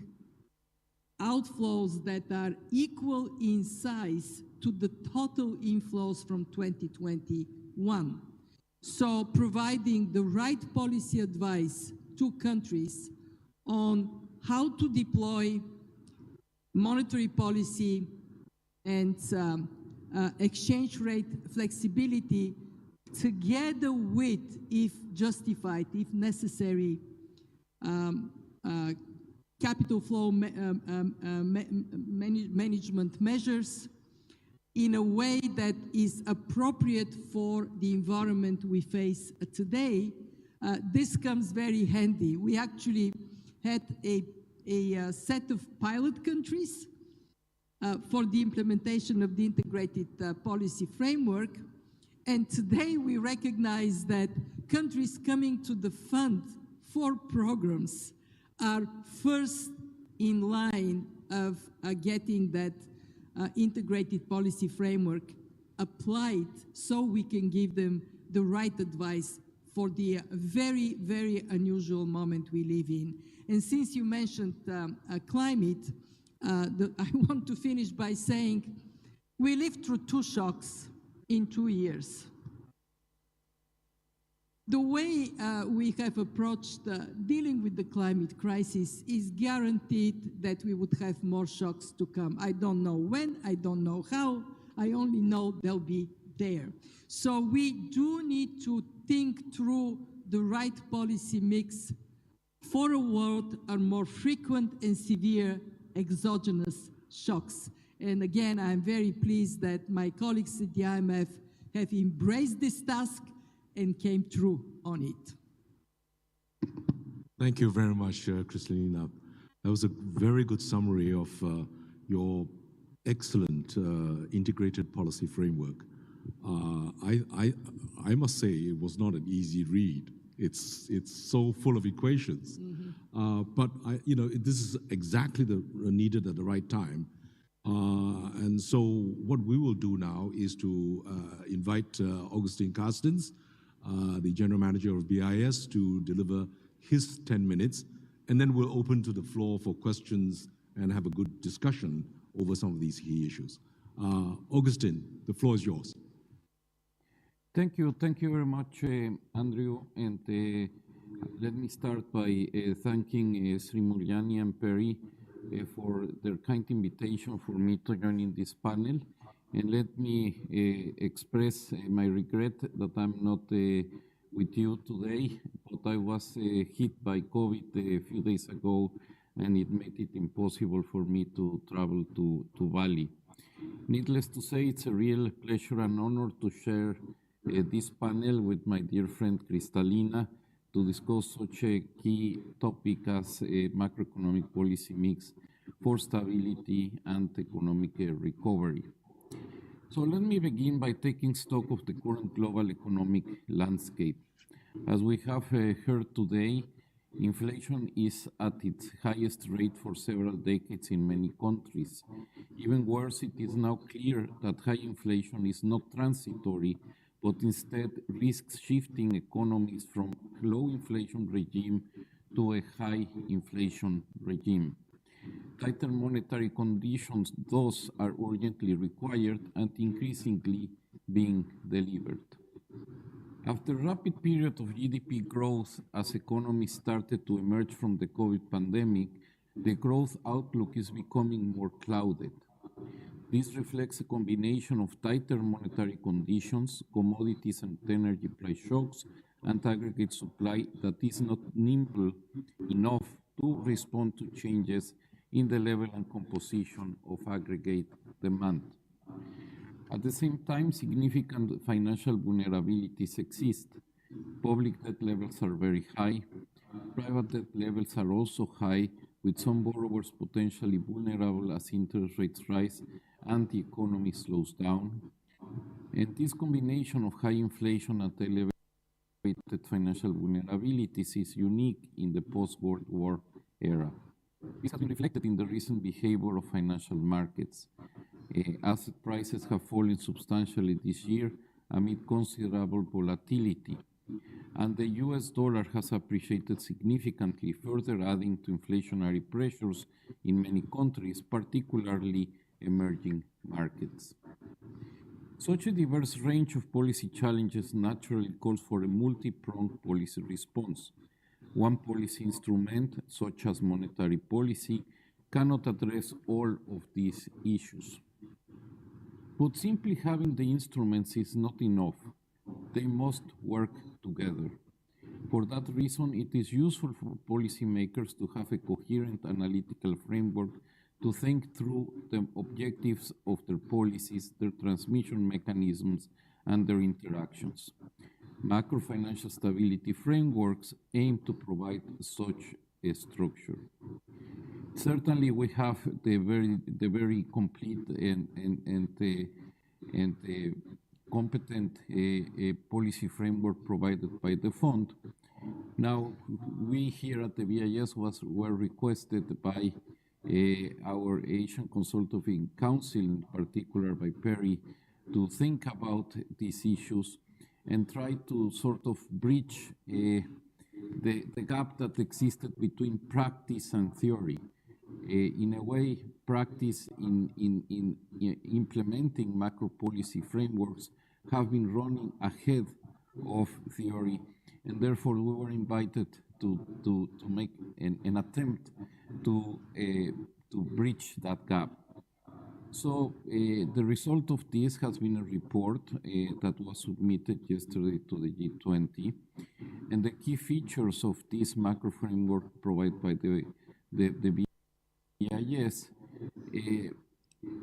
S6: outflows that are equal in size to the total inflows from 2021. So providing the right policy advice to countries on how to deploy monetary policy and exchange rate flexibility together with, if justified, if necessary, capital flow management measures in a way that is appropriate for the environment we face today, this comes very handy. We actually had a set of pilot countries for the implementation of the integrated policy framework. And today we recognize that countries coming to the fund for programs are first in line of getting that integrated policy framework applied so we can give them the right advice for the very, very unusual moment we live in. And since you mentioned climate, I want to finish by saying we lived through 2 shocks in 2 years. The way we have approached dealing with the climate crisis is guaranteed that we would have more shocks to come. I don't know when, I don't know how, I only know they'll be there. So we do need to think through the right policy mix for a world of more frequent and severe exogenous shocks. And again, I'm very pleased that my colleagues at the IMF have embraced this task and came through on it.
S5: Thank you very much, Kristalina. That was a very good summary of your excellent integrated policy framework. I must say it was not an easy read. It's so full of equations, but this is exactly the needed at the right time. And so what we will do now is to invite Augustine Carstens, the General Manager of BIS, to deliver his 10 minutes, and then we'll open to the floor for questions and have a good discussion over some of these key issues. Augustine, the floor is yours.
S7: Thank you very much, Andrew. And let me start by thanking Sri Mulyani and Perry for their kind invitation for me to join in this panel. And let me express my regret that I'm not with you today, but I was hit by COVID a few days ago, and it made it impossible for me to travel to Bali. Needless to say, it's a real pleasure and honor to share this panel with my dear friend Kristalina to discuss such a key topic as a macroeconomic policy mix for stability and economic recovery. So let me begin by taking stock of the current global economic landscape. As we have heard today, inflation is at its highest rate for several decades in many countries. Even worse, it is now clear that high inflation is not transitory, but instead risks shifting economies from low inflation regime to a high inflation regime. Tighter monetary conditions thus are urgently required and increasingly being delivered. After a rapid period of GDP growth as economies started to emerge from the COVID pandemic, the growth outlook is becoming more clouded. This reflects a combination of tighter monetary conditions, commodities and energy price shocks, and aggregate supply that is not nimble enough to respond to changes in the level and composition of aggregate demand. At the same time, significant financial vulnerabilities exist. Public debt levels are very high. Private debt levels are also high, with some borrowers potentially vulnerable as interest rates rise and the economy slows down. And this combination of high inflation and elevated financial vulnerabilities is unique in the post-World War era. This has been reflected in the recent behavior of financial markets. Asset prices have fallen substantially this year amid considerable volatility, and the US dollar has appreciated significantly, further adding to inflationary pressures in many countries, particularly emerging markets. Such a diverse range of policy challenges naturally calls for a multi-pronged policy response. One policy instrument, such as monetary policy, cannot address all of these issues. But simply having the instruments is not enough. They must work together. For that reason, it is useful for policymakers to have a coherent analytical framework to think through the objectives of their policies, their transmission mechanisms, and their interactions. Macro-financial stability frameworks aim to provide such a structure. Certainly, we have the very complete and competent policy framework provided by the fund. Now, we here at the BIS were requested by our Asian Consultative Council, in particular by Perry, to think about these issues and try to sort of bridge the gap that existed between practice and theory. In a way, practice in implementing macro policy frameworks have been running ahead of theory, and therefore we were invited to make an attempt to bridge that gap. So the result of this has been a report that was submitted yesterday to the G20, and the key features of this macro framework provided by the BIS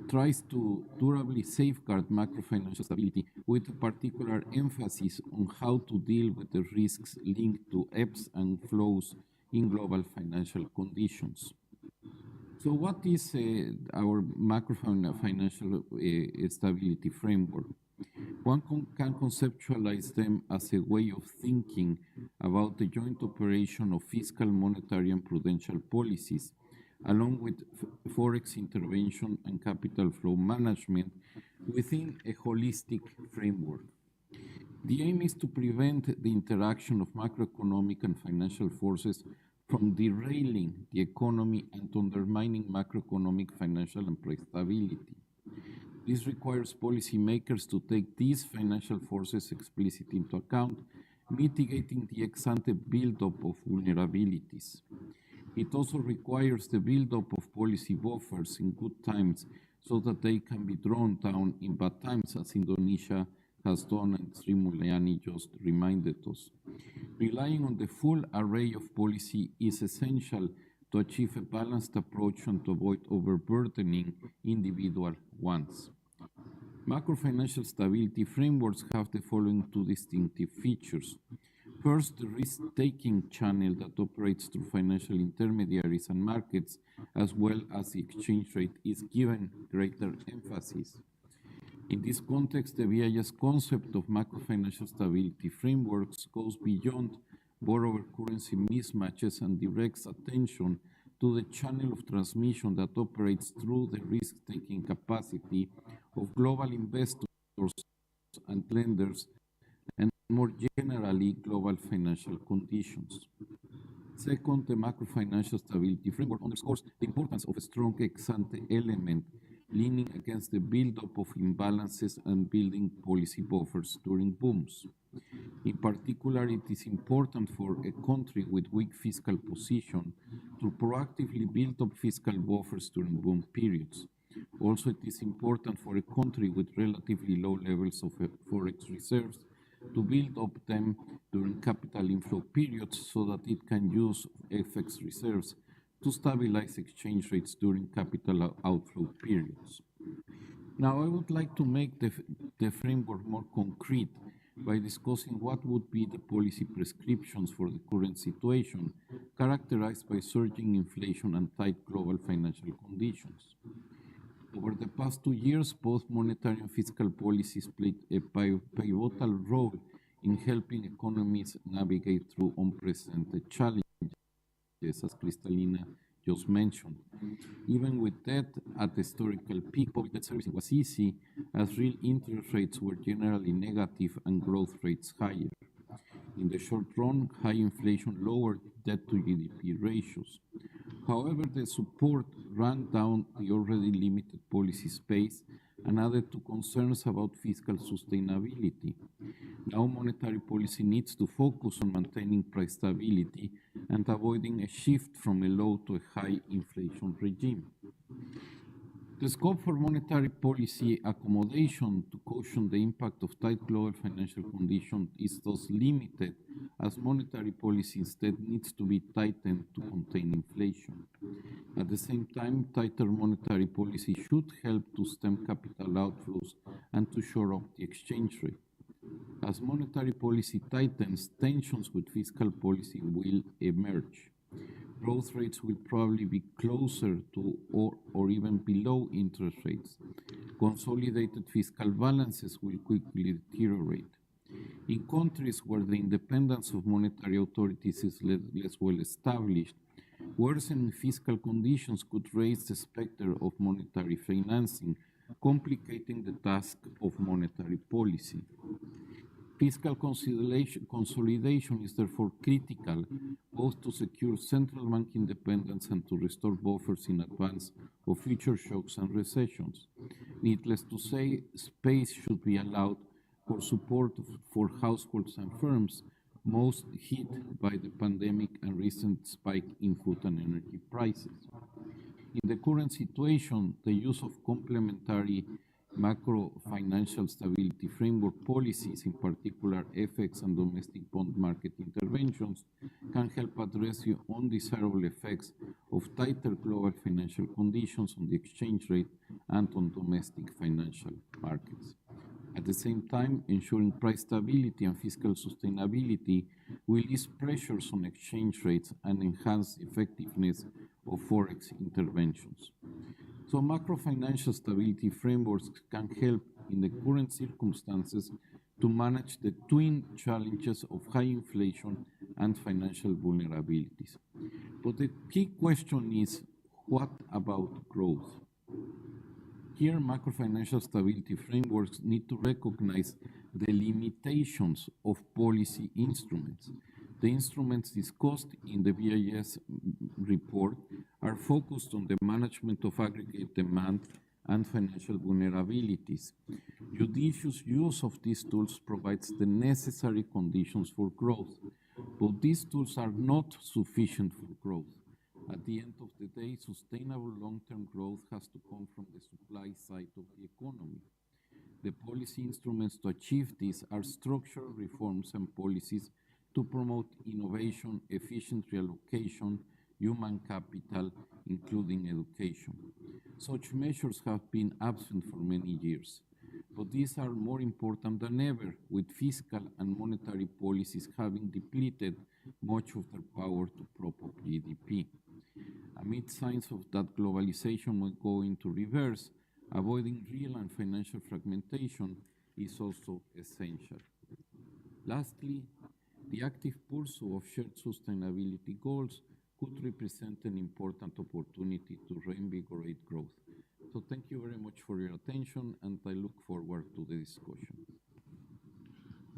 S7: tries to durably safeguard macrofinancial stability with a particular emphasis on how to deal with the risks linked to ebbs and flows in global financial conditions. So what is our macrofinancial stability framework? One can conceptualize them as a way of thinking about the joint operation of fiscal, monetary, and prudential policies, along with forex intervention and capital flow management within a holistic framework. The aim is to prevent the interaction of macroeconomic and financial forces from derailing the economy and undermining macroeconomic, financial, and price stability. This requires policymakers to take these financial forces explicitly into account, mitigating the ex-ante buildup of vulnerabilities. It also requires the buildup of policy buffers in good times so that they can be drawn down in bad times, as Indonesia has done and Sri Mulyani just reminded us. Relying on the full array of policy is essential to achieve a balanced approach and to avoid overburdening individual ones. Macrofinancial stability frameworks have the following two distinctive features. First, the risk-taking channel that operates through financial intermediaries and markets, as well as the exchange rate, is given greater emphasis. In this context, the BIS concept of macrofinancial stability frameworks goes beyond borrower currency mismatches and directs attention to the channel of transmission that operates through the risk-taking capacity of global investors and lenders, and more generally, global financial conditions. Second, the macrofinancial stability framework underscores the importance of a strong ex-ante element leaning against the buildup of imbalances and building policy buffers during booms. In particular, it is important for a country with weak fiscal position to proactively build up fiscal buffers during boom periods. Also, it is important for a country with relatively low levels of forex reserves to build up them during capital inflow periods so that it can use FX reserves to stabilize exchange rates during capital outflow periods. Now, I would like to make the framework more concrete by discussing what would be the policy prescriptions for the current situation, characterized by surging inflation and tight global financial conditions. Over the past 2 years, both monetary and fiscal policies played a pivotal role in helping economies navigate through unprecedented challenges, as Kristalina just mentioned. Even with debt at the historical peak, public debt servicing was easy, as real interest rates were generally negative and growth rates higher. In the short run, high inflation lowered debt to GDP ratios. However, the support ran down the already limited policy space and added to concerns about fiscal sustainability. Now monetary policy needs to focus on maintaining price stability and avoiding a shift from a low to a high inflation regime. The scope for monetary policy accommodation to cushion the impact of tight global financial conditions is thus limited, as monetary policy instead needs to be tightened to contain inflation. At the same time, tighter monetary policy should help to stem capital outflows and to shore up the exchange rate. As monetary policy tightens, tensions with fiscal policy will emerge. Growth rates will probably be closer to or even below interest rates. Consolidated fiscal balances will quickly deteriorate. In countries where the independence of monetary authorities is less well established, worsening fiscal conditions could raise the specter of monetary financing, complicating the task of monetary policy. Fiscal consolidation is therefore critical, both to secure central bank independence and to restore buffers in advance of future shocks and recessions. Needless to say, space should be allowed for support for households and firms, most hit by the pandemic and recent spike in food and energy prices. In the current situation, the use of complementary macro financial stability framework policies, in particular FX and domestic bond market interventions, can help address the undesirable effects of tighter global financial conditions on the exchange rate and on domestic financial markets. At the same time, ensuring price stability and fiscal sustainability will ease pressures on exchange rates and enhance the effectiveness of forex interventions. So macro-financial stability frameworks can help in the current circumstances to manage the twin challenges of high inflation and financial vulnerabilities. But the key question is, what about growth? Here, macro-financial stability frameworks need to recognize the limitations of policy instruments. The instruments discussed in the BIS report are focused on the management of aggregate demand and financial vulnerabilities. Judicious use of these tools provides the necessary conditions for growth, but these tools are not sufficient for growth. At the end of the day, sustainable long-term growth has to come from the supply side of the economy. The policy instruments to achieve this are structural reforms and policies to promote innovation, efficient reallocation, human capital, including education. Such measures have been absent for many years, but these are more important than ever, with fiscal and monetary policies having depleted much of their power to prop up GDP. Amid signs of that globalization will go into reverse, avoiding real and financial fragmentation is also essential. Lastly, the active pursuit of shared sustainability goals could represent an important opportunity to reinvigorate growth. So thank you very much for your attention, and I look forward to the discussion.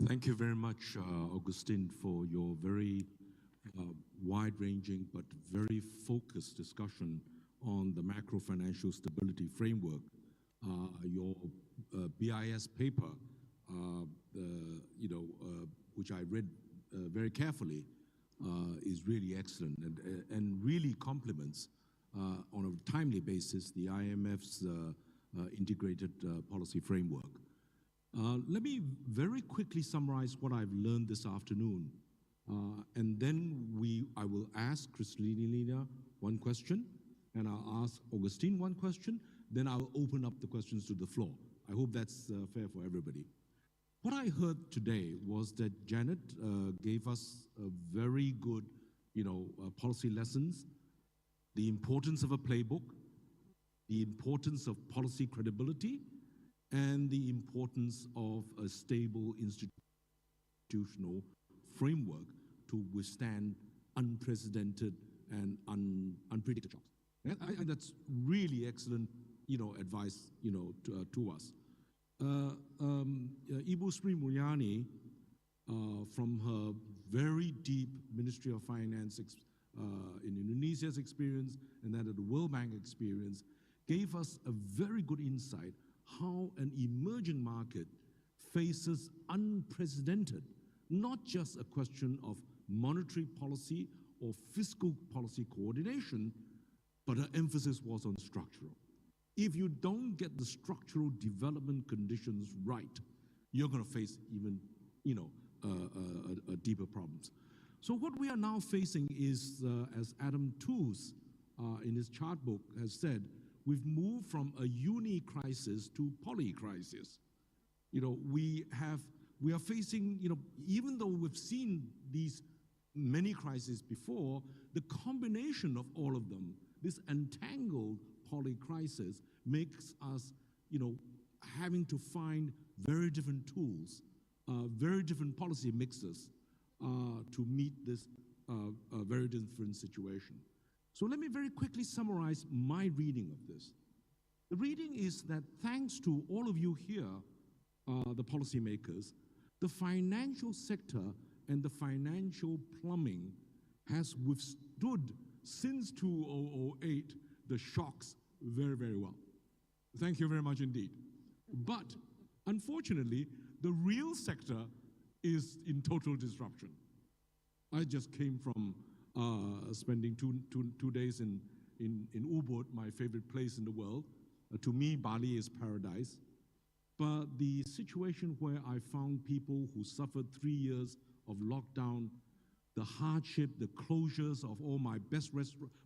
S5: Thank you very much, Augustine, for your very wide-ranging but very focused discussion on the macro financial stability framework. Your BIS paper, which I read very carefully, is really excellent and really complements on a timely basis the IMF's integrated policy framework. Let me very quickly summarize what I've learned this afternoon. And then I will ask Kristalina one question, and I'll ask Augustine one question, then I'll open up the questions to the floor. I hope that's fair for everybody. What I heard today was that Janet gave us a very good, policy lessons, the importance of a playbook, the importance of policy credibility, and the importance of a stable institutional framework to withstand unprecedented and unpredicted shocks. And that's really excellent, advice, to us. Ibu Sri Mulyani, from her very deep Ministry of Finance in Indonesia's experience and that of the World Bank experience, gave us a very good insight how an emerging market faces unprecedented, not just a question of monetary policy or fiscal policy coordination, but her emphasis was on structural. If you don't get the structural development conditions right, you're going to face even, deeper problems. So what we are now facing is, as Adam Tooze in his chart book has said, we've moved from a uni-crisis to poly-crisis. We are facing, even though we've seen these many crises before, the combination of all of them, this entangled poly-crisis, makes us, having to find very different tools, very different policy mixes to meet this very different situation. So let me very quickly summarize my reading of this. The reading is that thanks to all of you here, the policymakers, the financial sector and the financial plumbing has withstood since 2008 the shocks very, very well. Thank you very much indeed. But unfortunately, the real sector is in total disruption. I just came from spending two days in Ubud, my favorite place in the world. To me, Bali is paradise. But the situation where I found people who suffered 3 years of lockdown, the hardship, the closures of all my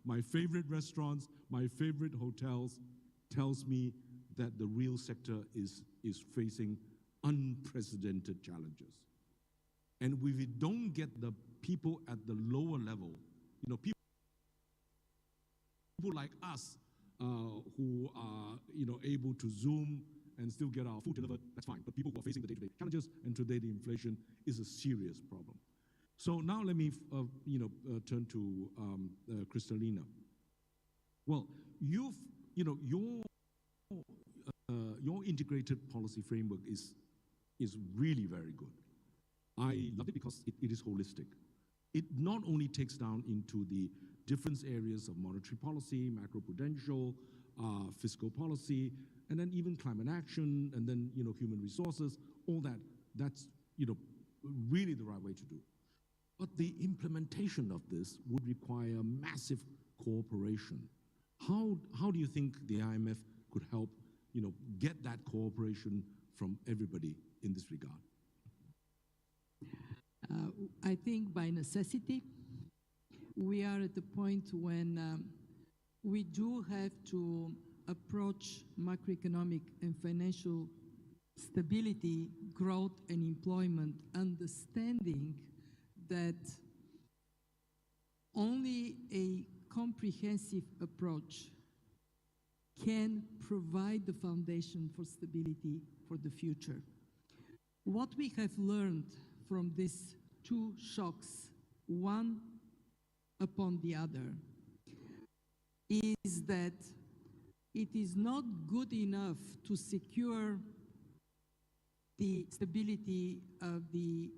S5: my favorite restaurants, my favorite hotels, tells me that the real sector is facing unprecedented challenges. And if we don't get the people at the lower level, people like us who are, able to Zoom and still get our food delivered, that's fine. But people who are facing the day-to-day challenges, and today the inflation is a serious problem. So now let me, turn to Kristalina. Well, your integrated policy framework is really very good. I love it because it is holistic. It not only takes down into the different areas of monetary policy, macroprudential, fiscal policy, and then even climate action, and then human resources, all that. That's really the right way to do. But the implementation of this would require massive cooperation. How do you think the IMF could help get that cooperation from everybody in this regard?
S6: I think by necessity, we are at the point when we do have to approach macroeconomic and financial stability, growth and employment, understanding that only a comprehensive approach can provide the foundation for stability for the future. What we have learned from these two shocks, one upon the other, is that it is not good enough to secure the stability of the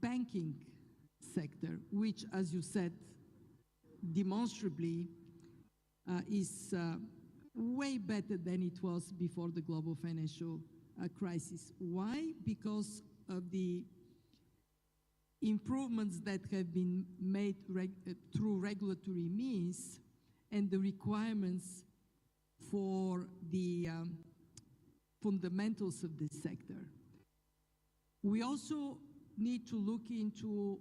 S6: banking sector, which, as you said, demonstrably is way better than it was before the global financial crisis. Why? Because of the improvements that have been made through regulatory means and the requirements for the fundamentals of this sector. We also need to look into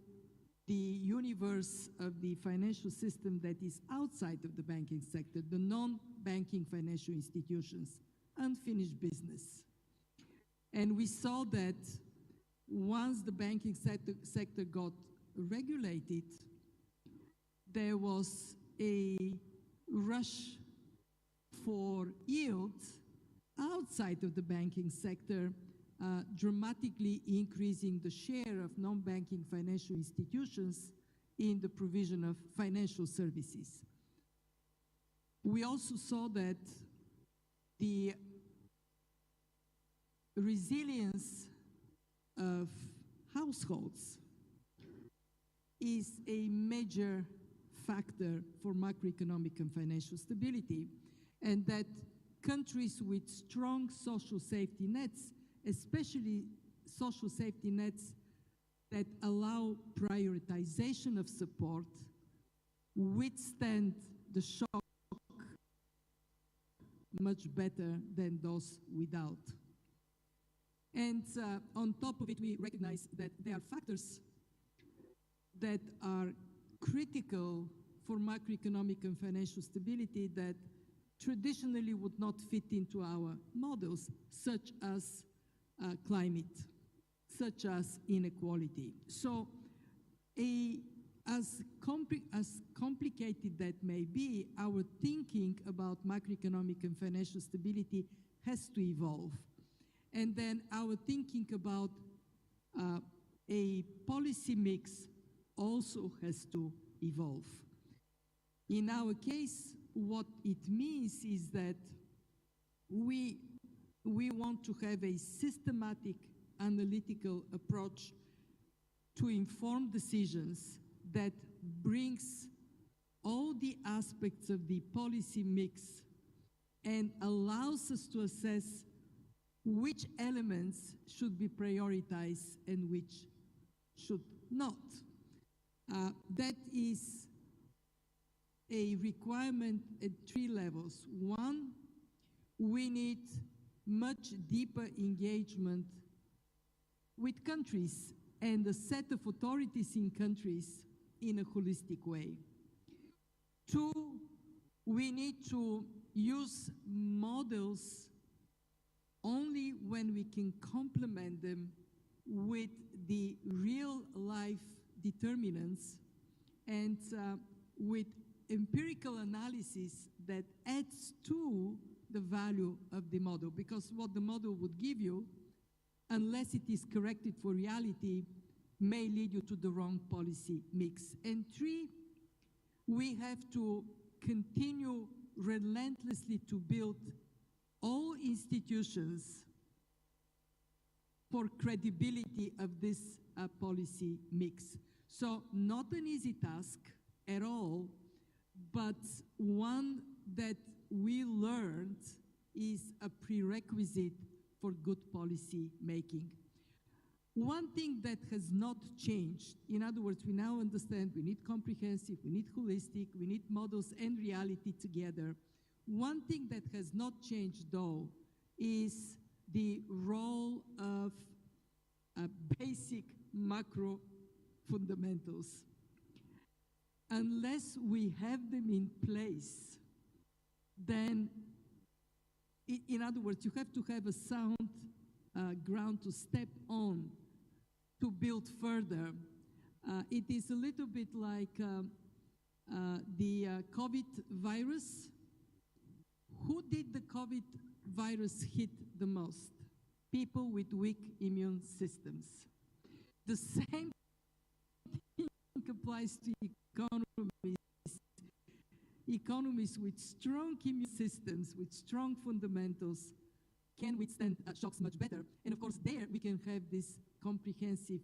S6: the universe of the financial system that is outside of the banking sector, the non-banking financial institutions, unfinished business. And we saw that once the banking sector got regulated, there was a rush for yields outside of the banking sector, dramatically increasing the share of non-banking financial institutions in the provision of financial services. We also saw that the resilience of households is a major factor for macroeconomic and financial stability, and that countries with strong social safety nets, especially social safety nets that allow prioritization of support, withstand the shock much better than those without. And on top of it, we recognize that there are factors that are critical for macroeconomic and financial stability that traditionally would not fit into our models, such as climate, such as inequality. So as complicated that may be, our thinking about macroeconomic and financial stability has to evolve. And then our thinking about a policy mix also has to evolve. In our case, what it means is that we want to have a systematic analytical approach to inform decisions that brings all the aspects of the policy mix and allows us to assess which elements should be prioritized and which should not. That is a requirement at 3 levels. One, we need much deeper engagement with countries and a set of authorities in countries in a holistic way. Two, we need to use models only when we can complement them with the real life determinants and with empirical analysis that adds to the value of the model, because what the model would give you, unless it is corrected for reality, may lead you to the wrong policy mix. And three, we have to continue relentlessly to build all institutions for credibility of this policy mix. So not an easy task at all, but one that we learned is a prerequisite for good policy making. One thing that has not changed, in other words, we now understand we need comprehensive, we need holistic, we need models and reality together. One thing that has not changed, though, is the role of basic macro fundamentals. Unless we have them in place, then, in other words, you have to have a sound ground to step on to build further. It is a little bit like the COVID virus. Who did the COVID virus hit the most? People with weak immune systems. The same thing applies to economies. Economies with strong immune systems, with strong fundamentals, can withstand shocks much better. And of course, there we can have this comprehensive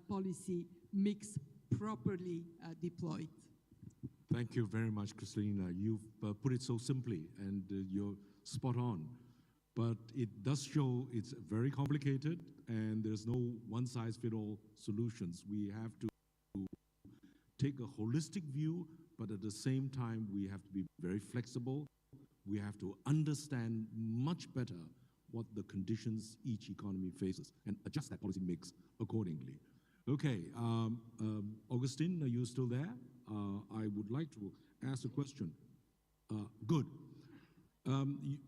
S6: policy mix properly deployed.
S5: Thank you very much, Kristalina. You've put it so simply, and you're spot on. But it does show it's very complicated, and there's no one-size-fits-all solutions. We have to take a holistic view, but at the same time, we have to be very flexible. We have to understand much better what the conditions each economy faces and adjust that policy mix accordingly. Okay, Augustine, are you still there? I would like to ask a question. Good.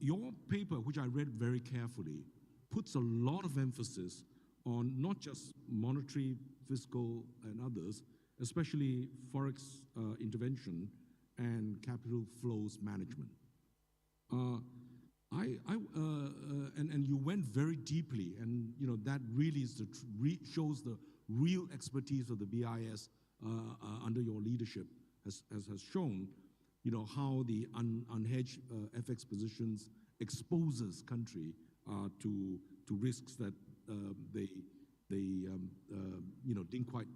S5: Your paper, which I read very carefully, puts a lot of emphasis on not just monetary, fiscal, and others, especially forex intervention and capital flows management. And you went very deeply, and that really is shows the real expertise of the BIS under your leadership has shown, how the unhedged FX positions exposes country to risks that they didn't quite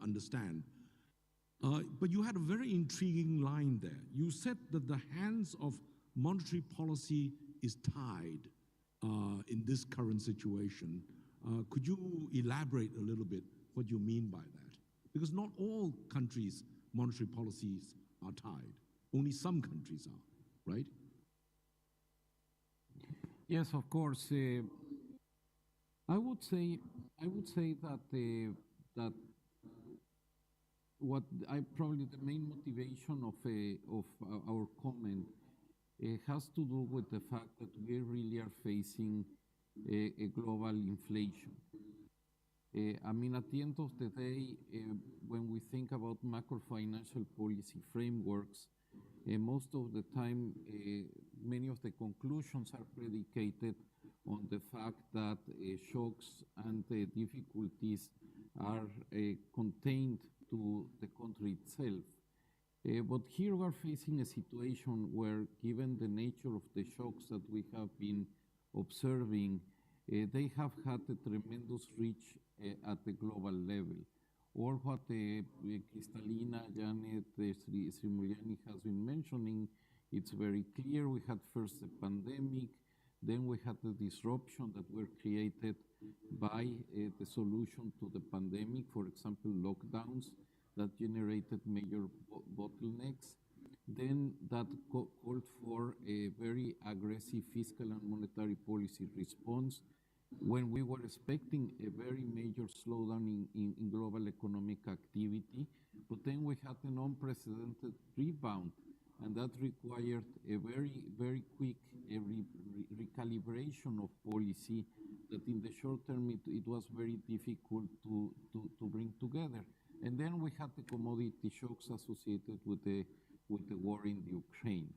S5: understand. But you had a very intriguing line there. You said that the hands of monetary policy is tied in this current situation. Could you elaborate a little bit what you mean by that? Because not all countries' monetary policies are tied. Only some countries are, right?
S7: Yes, of course. I would say that that what probably the main motivation of our comment has to do with the fact that we really are facing a global inflation. I mean, at the end of the day, when we think about macro financial policy frameworks, most of the time, many of the conclusions are predicated on the fact that shocks and difficulties are contained to the country itself. But here we are facing a situation where, given the nature of the shocks that we have been observing, they have had a tremendous reach at the global level. Or what Kristalina, Janet, Srimulyani has been mentioning, it's very clear. We had first the pandemic, then we had the disruption that were created by the solution to the pandemic, for example, lockdowns. that generated major bottlenecks. Then that called for a very aggressive fiscal and monetary policy response when we were expecting a very major slowdown in global economic activity. But then we had an unprecedented rebound, and that required a very, very quick recalibration of policy that in the short term it was very difficult to bring together. And then we had the commodity shocks associated with the war in the Ukraine.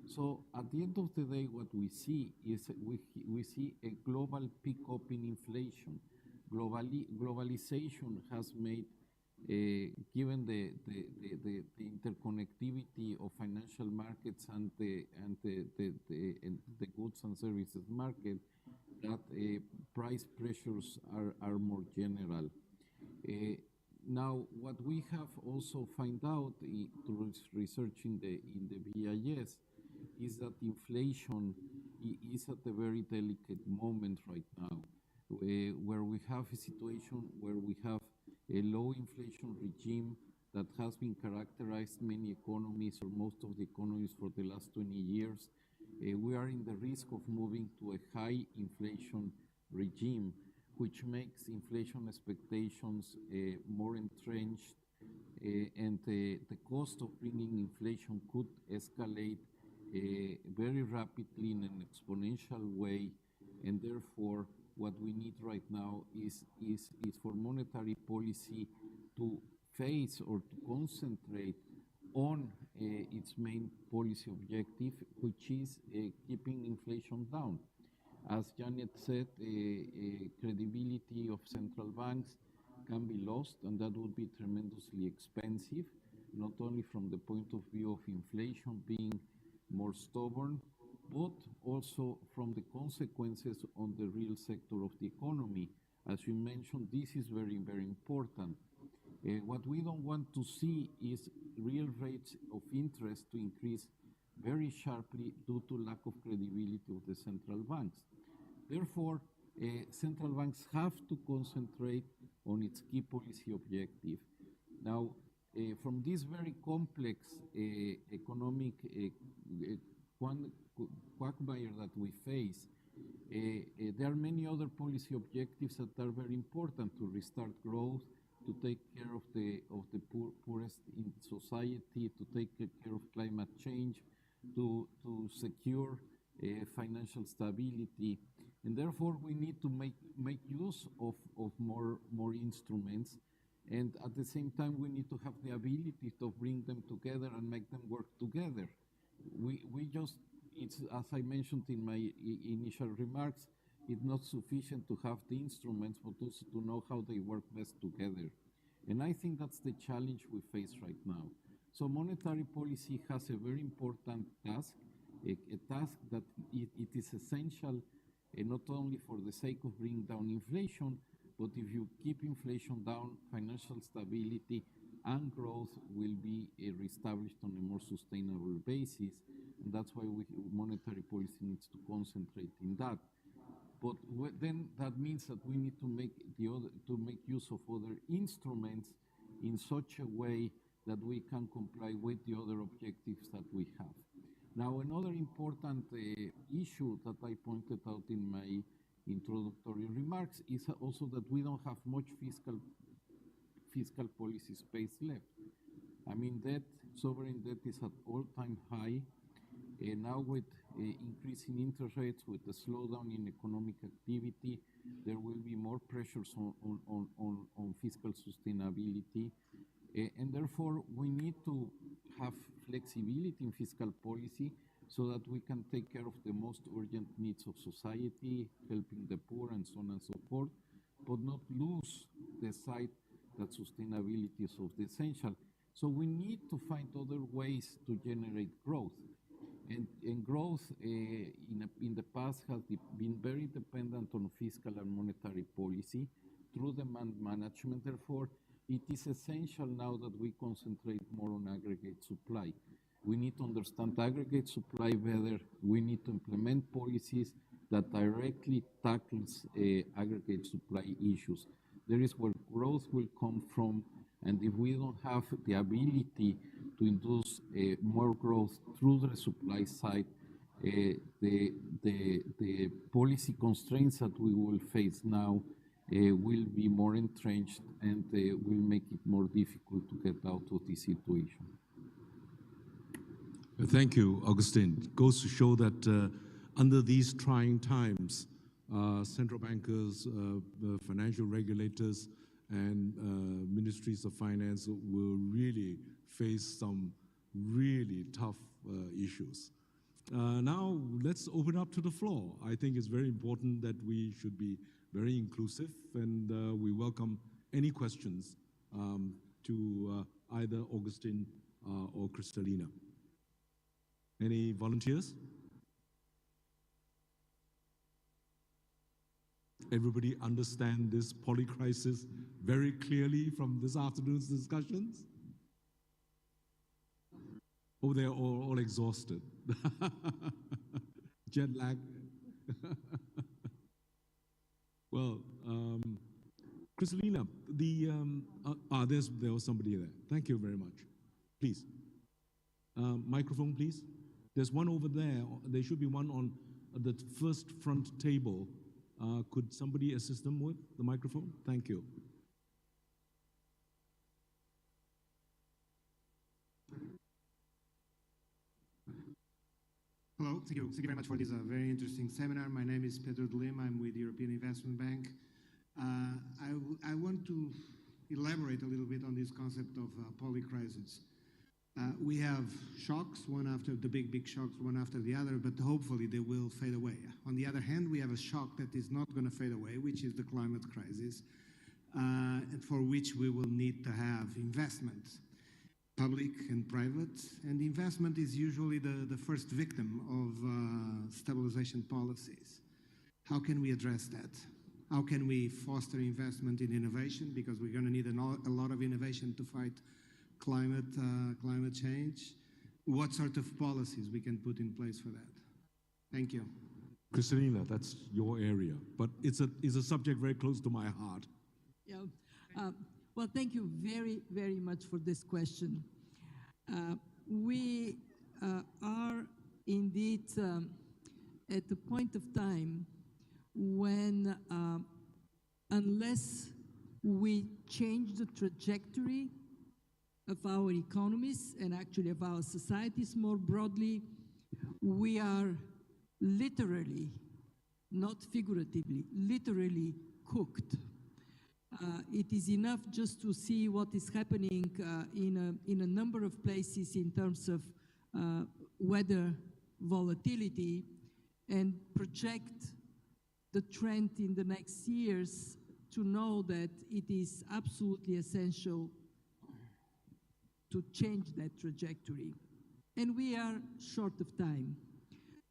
S7: So at the end of the day, what we see is we see a global pickup in inflation. Globalization has made, given the interconnectivity of financial markets and the goods and services market, that price pressures are more general. Now, what we have also found out through research in the BIS is that inflation is at a very delicate moment right now, where we have a situation where we have a low inflation regime that has been characterized many economies or most of the economies for the last 20 years. We are in the risk of moving to a high inflation regime, which makes inflation expectations more entrenched, and the cost of bringing inflation could escalate very rapidly in an exponential way. And therefore, what we need right now is for monetary policy to face or to concentrate on its main policy objective, which is keeping inflation down. As Janet said, credibility of central banks can be lost, and that would be tremendously expensive, not only from the point of view of inflation being more stubborn, but also from the consequences on the real sector of the economy. As you mentioned, this is very, very important. What we don't want to see is real rates of interest to increase very sharply due to lack of credibility of the central banks. Therefore, central banks have to concentrate on its key policy objective. Now, from this very complex economic quagmire that we face, there are many other policy objectives that are very important: to restart growth, to take care of the poorest in society, to take care of climate change, to secure financial stability. And therefore, we need to make use of more instruments. And at the same time, we need to have the ability to bring them together and make them work together. It's, as I mentioned in my initial remarks, it's not sufficient to have the instruments, but also to know how they work best together. And I think that's the challenge we face right now. So monetary policy has a very important task, a task that it is essential, not only for the sake of bringing down inflation, but if you keep inflation down, financial stability and growth will be reestablished on a more sustainable basis. And that's why monetary policy needs to concentrate in that. But then that means that we need to make use of other instruments in such a way that we can comply with the other objectives that we have. Now, another important issue that I pointed out in my introductory remarks is also that we don't have much fiscal policy space left. I mean, sovereign debt is at all-time high. Now with increasing interest rates, with the slowdown in economic activity, there will be more pressures on fiscal sustainability. And therefore, we need to have flexibility in fiscal policy so that we can take care of the most urgent needs of society, helping the poor and so on and so forth, but not lose the sight that sustainability is of the essential. So we need to find other ways to generate growth. And growth in the past has been very dependent on fiscal and monetary policy through demand management. Therefore, it is essential now that we concentrate more on aggregate supply. We need to understand aggregate supply better. We need to implement policies that directly tackles aggregate supply issues. There is where growth will come from, And if we don't have the ability to induce more growth through the supply side, the policy constraints that we will face now will be more entrenched and will make it more difficult to get out of this situation.
S5: Thank you, Augustine. It goes to show that under these trying times, central bankers, the financial regulators, and ministries of finance will really face some really tough issues. Now, let's open up to the floor. I think it's very important that we should be very inclusive, and we welcome any questions to either Augustine or Kristalina. Any volunteers? Everybody understand this polycrisis very clearly from this afternoon's discussions? Oh, they're all exhausted. Jet lag. Well, Kristalina, there was somebody there. Thank you very much. Please. Microphone, please. There's one over there. There should be one on the first front table. Could somebody assist them with the microphone? Thank you.
S8: Hello, thank you very much for this very interesting seminar. My name is Pedro de Lima. I'm with the European Investment Bank. I want to elaborate a little bit on this concept of polycrisis. We have shocks, one after the big shocks, one after the other, but hopefully they will fade away. On the other hand, we have a shock that is not going to fade away, which is the climate crisis, and for which we will need to have investment, public and private. And investment is usually the first victim of stabilization policies. How can we address that? How can we foster investment in innovation? Because we're going to need a lot of innovation to fight climate change. What sort of policies we can put in place for that? Thank you.
S5: Kristalina, that's your area, but it's a subject very close to my heart.
S6: Yeah. Well, thank you very, very much for this question. We are indeed at the point of time when, unless we change the trajectory of our economies and actually of our societies more broadly, we are literally, not figuratively, literally cooked. It is enough just to see what is happening in a number of places in terms of weather volatility and project the trend in the next years to know that it is absolutely essential to change that trajectory. And we are short of time.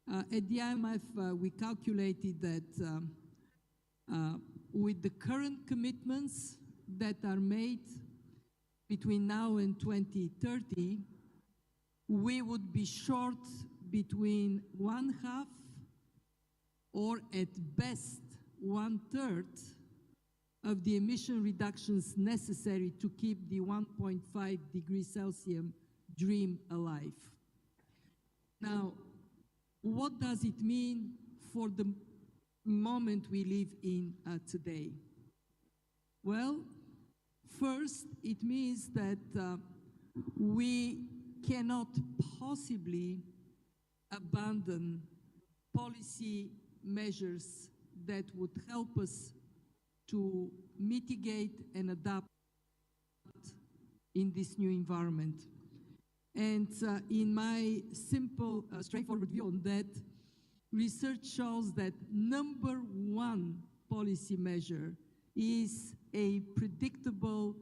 S6: At the IMF, we calculated that with the current commitments that are made between now and 2030, we would be short between 1/2 or at best 1/3 of the emission reductions necessary to keep the 1.5 degrees Celsius dream alive. Now, what does it mean for the moment we live in today? Well, first, it means that we cannot possibly abandon policy measures that would help us to mitigate and adapt in this new environment. And in my simple, straightforward view on that, research shows that number one policy measure is a predictable,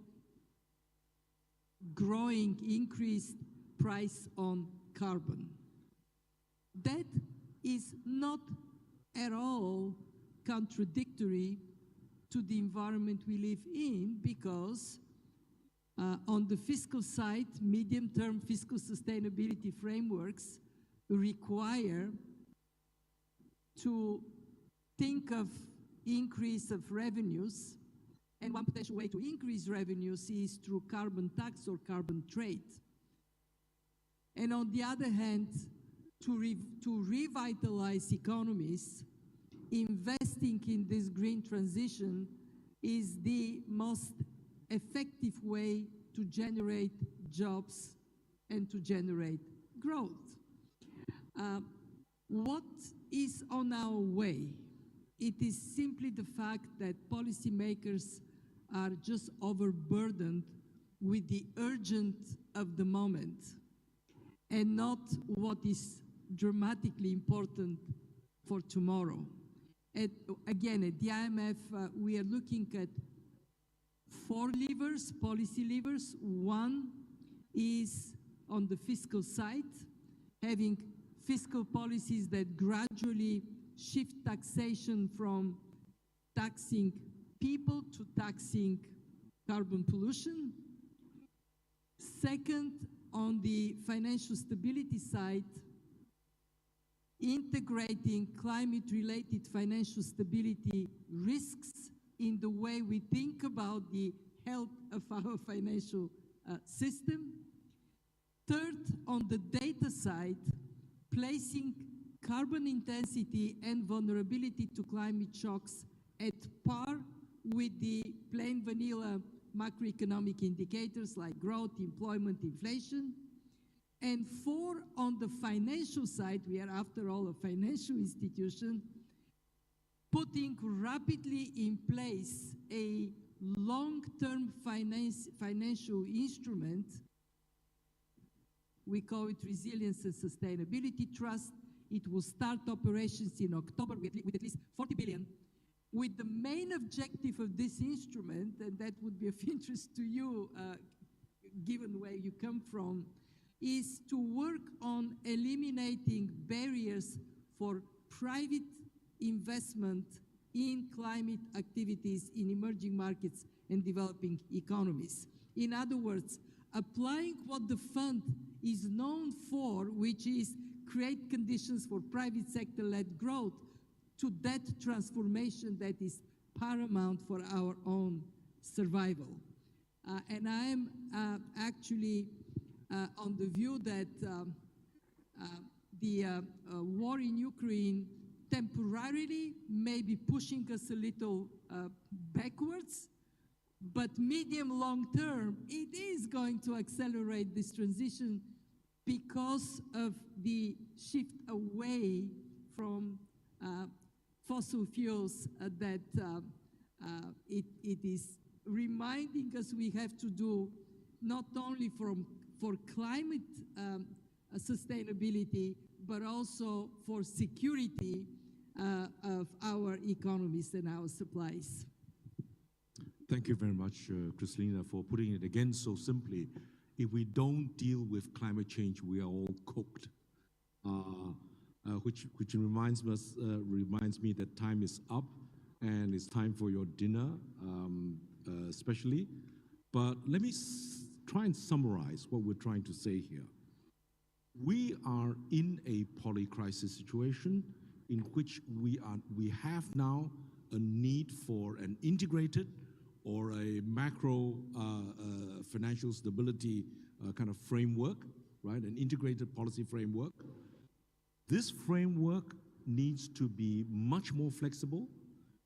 S6: growing, increased price on carbon. That is not at all contradictory to the environment we live in, because on the fiscal side, medium-term fiscal sustainability frameworks require to think of increase of revenues And one potential way to increase revenues is through carbon tax or carbon trade. And on the other hand, to revitalize economies, investing in this green transition is the most effective way to generate jobs and to generate growth. What is on our way? It is simply the fact that policymakers are just overburdened with the urgent of the moment and not what is dramatically important for tomorrow. Again, at the IMF, we are looking at 4 levers, policy levers. One is on the fiscal side, having fiscal policies that gradually shift taxation from taxing people to taxing carbon pollution. Second, on the financial stability side, integrating climate-related financial stability risks in the way we think about the health of our financial system. Third, on the data side, placing carbon intensity and vulnerability to climate shocks at par with the plain vanilla macroeconomic indicators like growth, employment, inflation. And 4, on the financial side, we are after all a financial institution, putting rapidly in place a long-term financial instrument. We call it Resilience and Sustainability Trust. It will start operations in October with at least 40 billion. With the main objective of this instrument, and that would be of interest to you, given where you come from, is to work on eliminating barriers for private investment in climate activities in emerging markets and developing economies. In other words, applying what the fund is known for, which is create conditions for private sector-led growth, to that transformation that is paramount for our own survival. And I am actually on the view that the war in Ukraine temporarily may be pushing us a little backwards, but medium long term, it is going to accelerate this transition because of the shift away from fossil fuels that it is reminding us we have to do, not only for climate sustainability, but also for security of our economies and our supplies.
S5: Thank you very much, Kristalina, for putting it again so simply. If we don't deal with climate change, we are all cooked. Which reminds me that time is up and it's time for your dinner, especially. But let me try and summarize what we're trying to say here. We are in a polycrisis situation in which we have now a need for an integrated or a macro financial stability kind of framework, right? An integrated policy framework. This framework needs to be much more flexible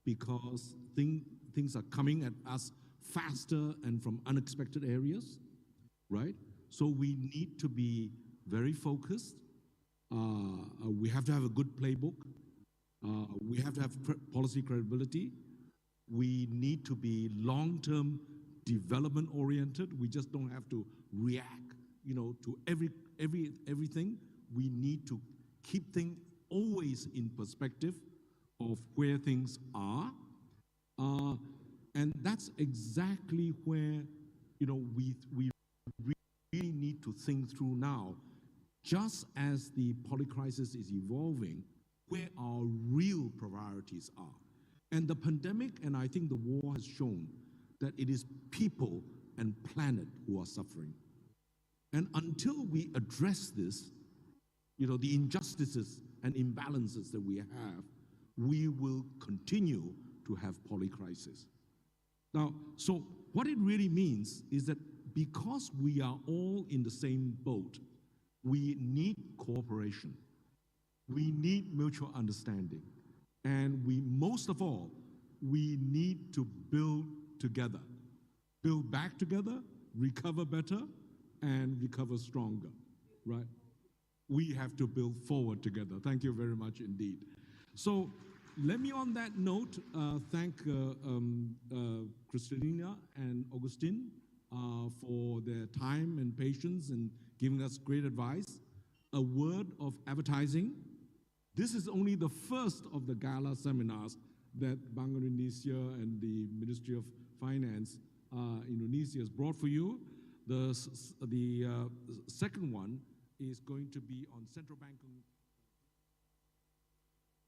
S5: because things are coming at us faster and from unexpected areas, right? So we need to be very focused. We have to have a good playbook. We have to have policy credibility. We need to be long-term development oriented. We just don't have to react, to everything. We need to keep things always in perspective of where things are. And that's exactly where, we really need to think through now, just as the polycrisis is evolving, where our real priorities are. And the pandemic, and I think the war has shown that it is people and planet who are suffering. And until we address this, the injustices and imbalances that we have, we will continue to have polycrisis. Now, so what it really means is that because we are all in the same boat, we need cooperation. We need mutual understanding. And most of all, we need to build together. Build back together, recover better, and recover stronger, right? We have to build forward together. Thank you very much indeed. So let me on that note thank Kristalina and Augustine for their time and patience and giving us great advice. A word of advertising. This is only the first of the gala seminars that Bank Indonesia and the Ministry of Finance Indonesia has brought for you. The second one is going to be on central banking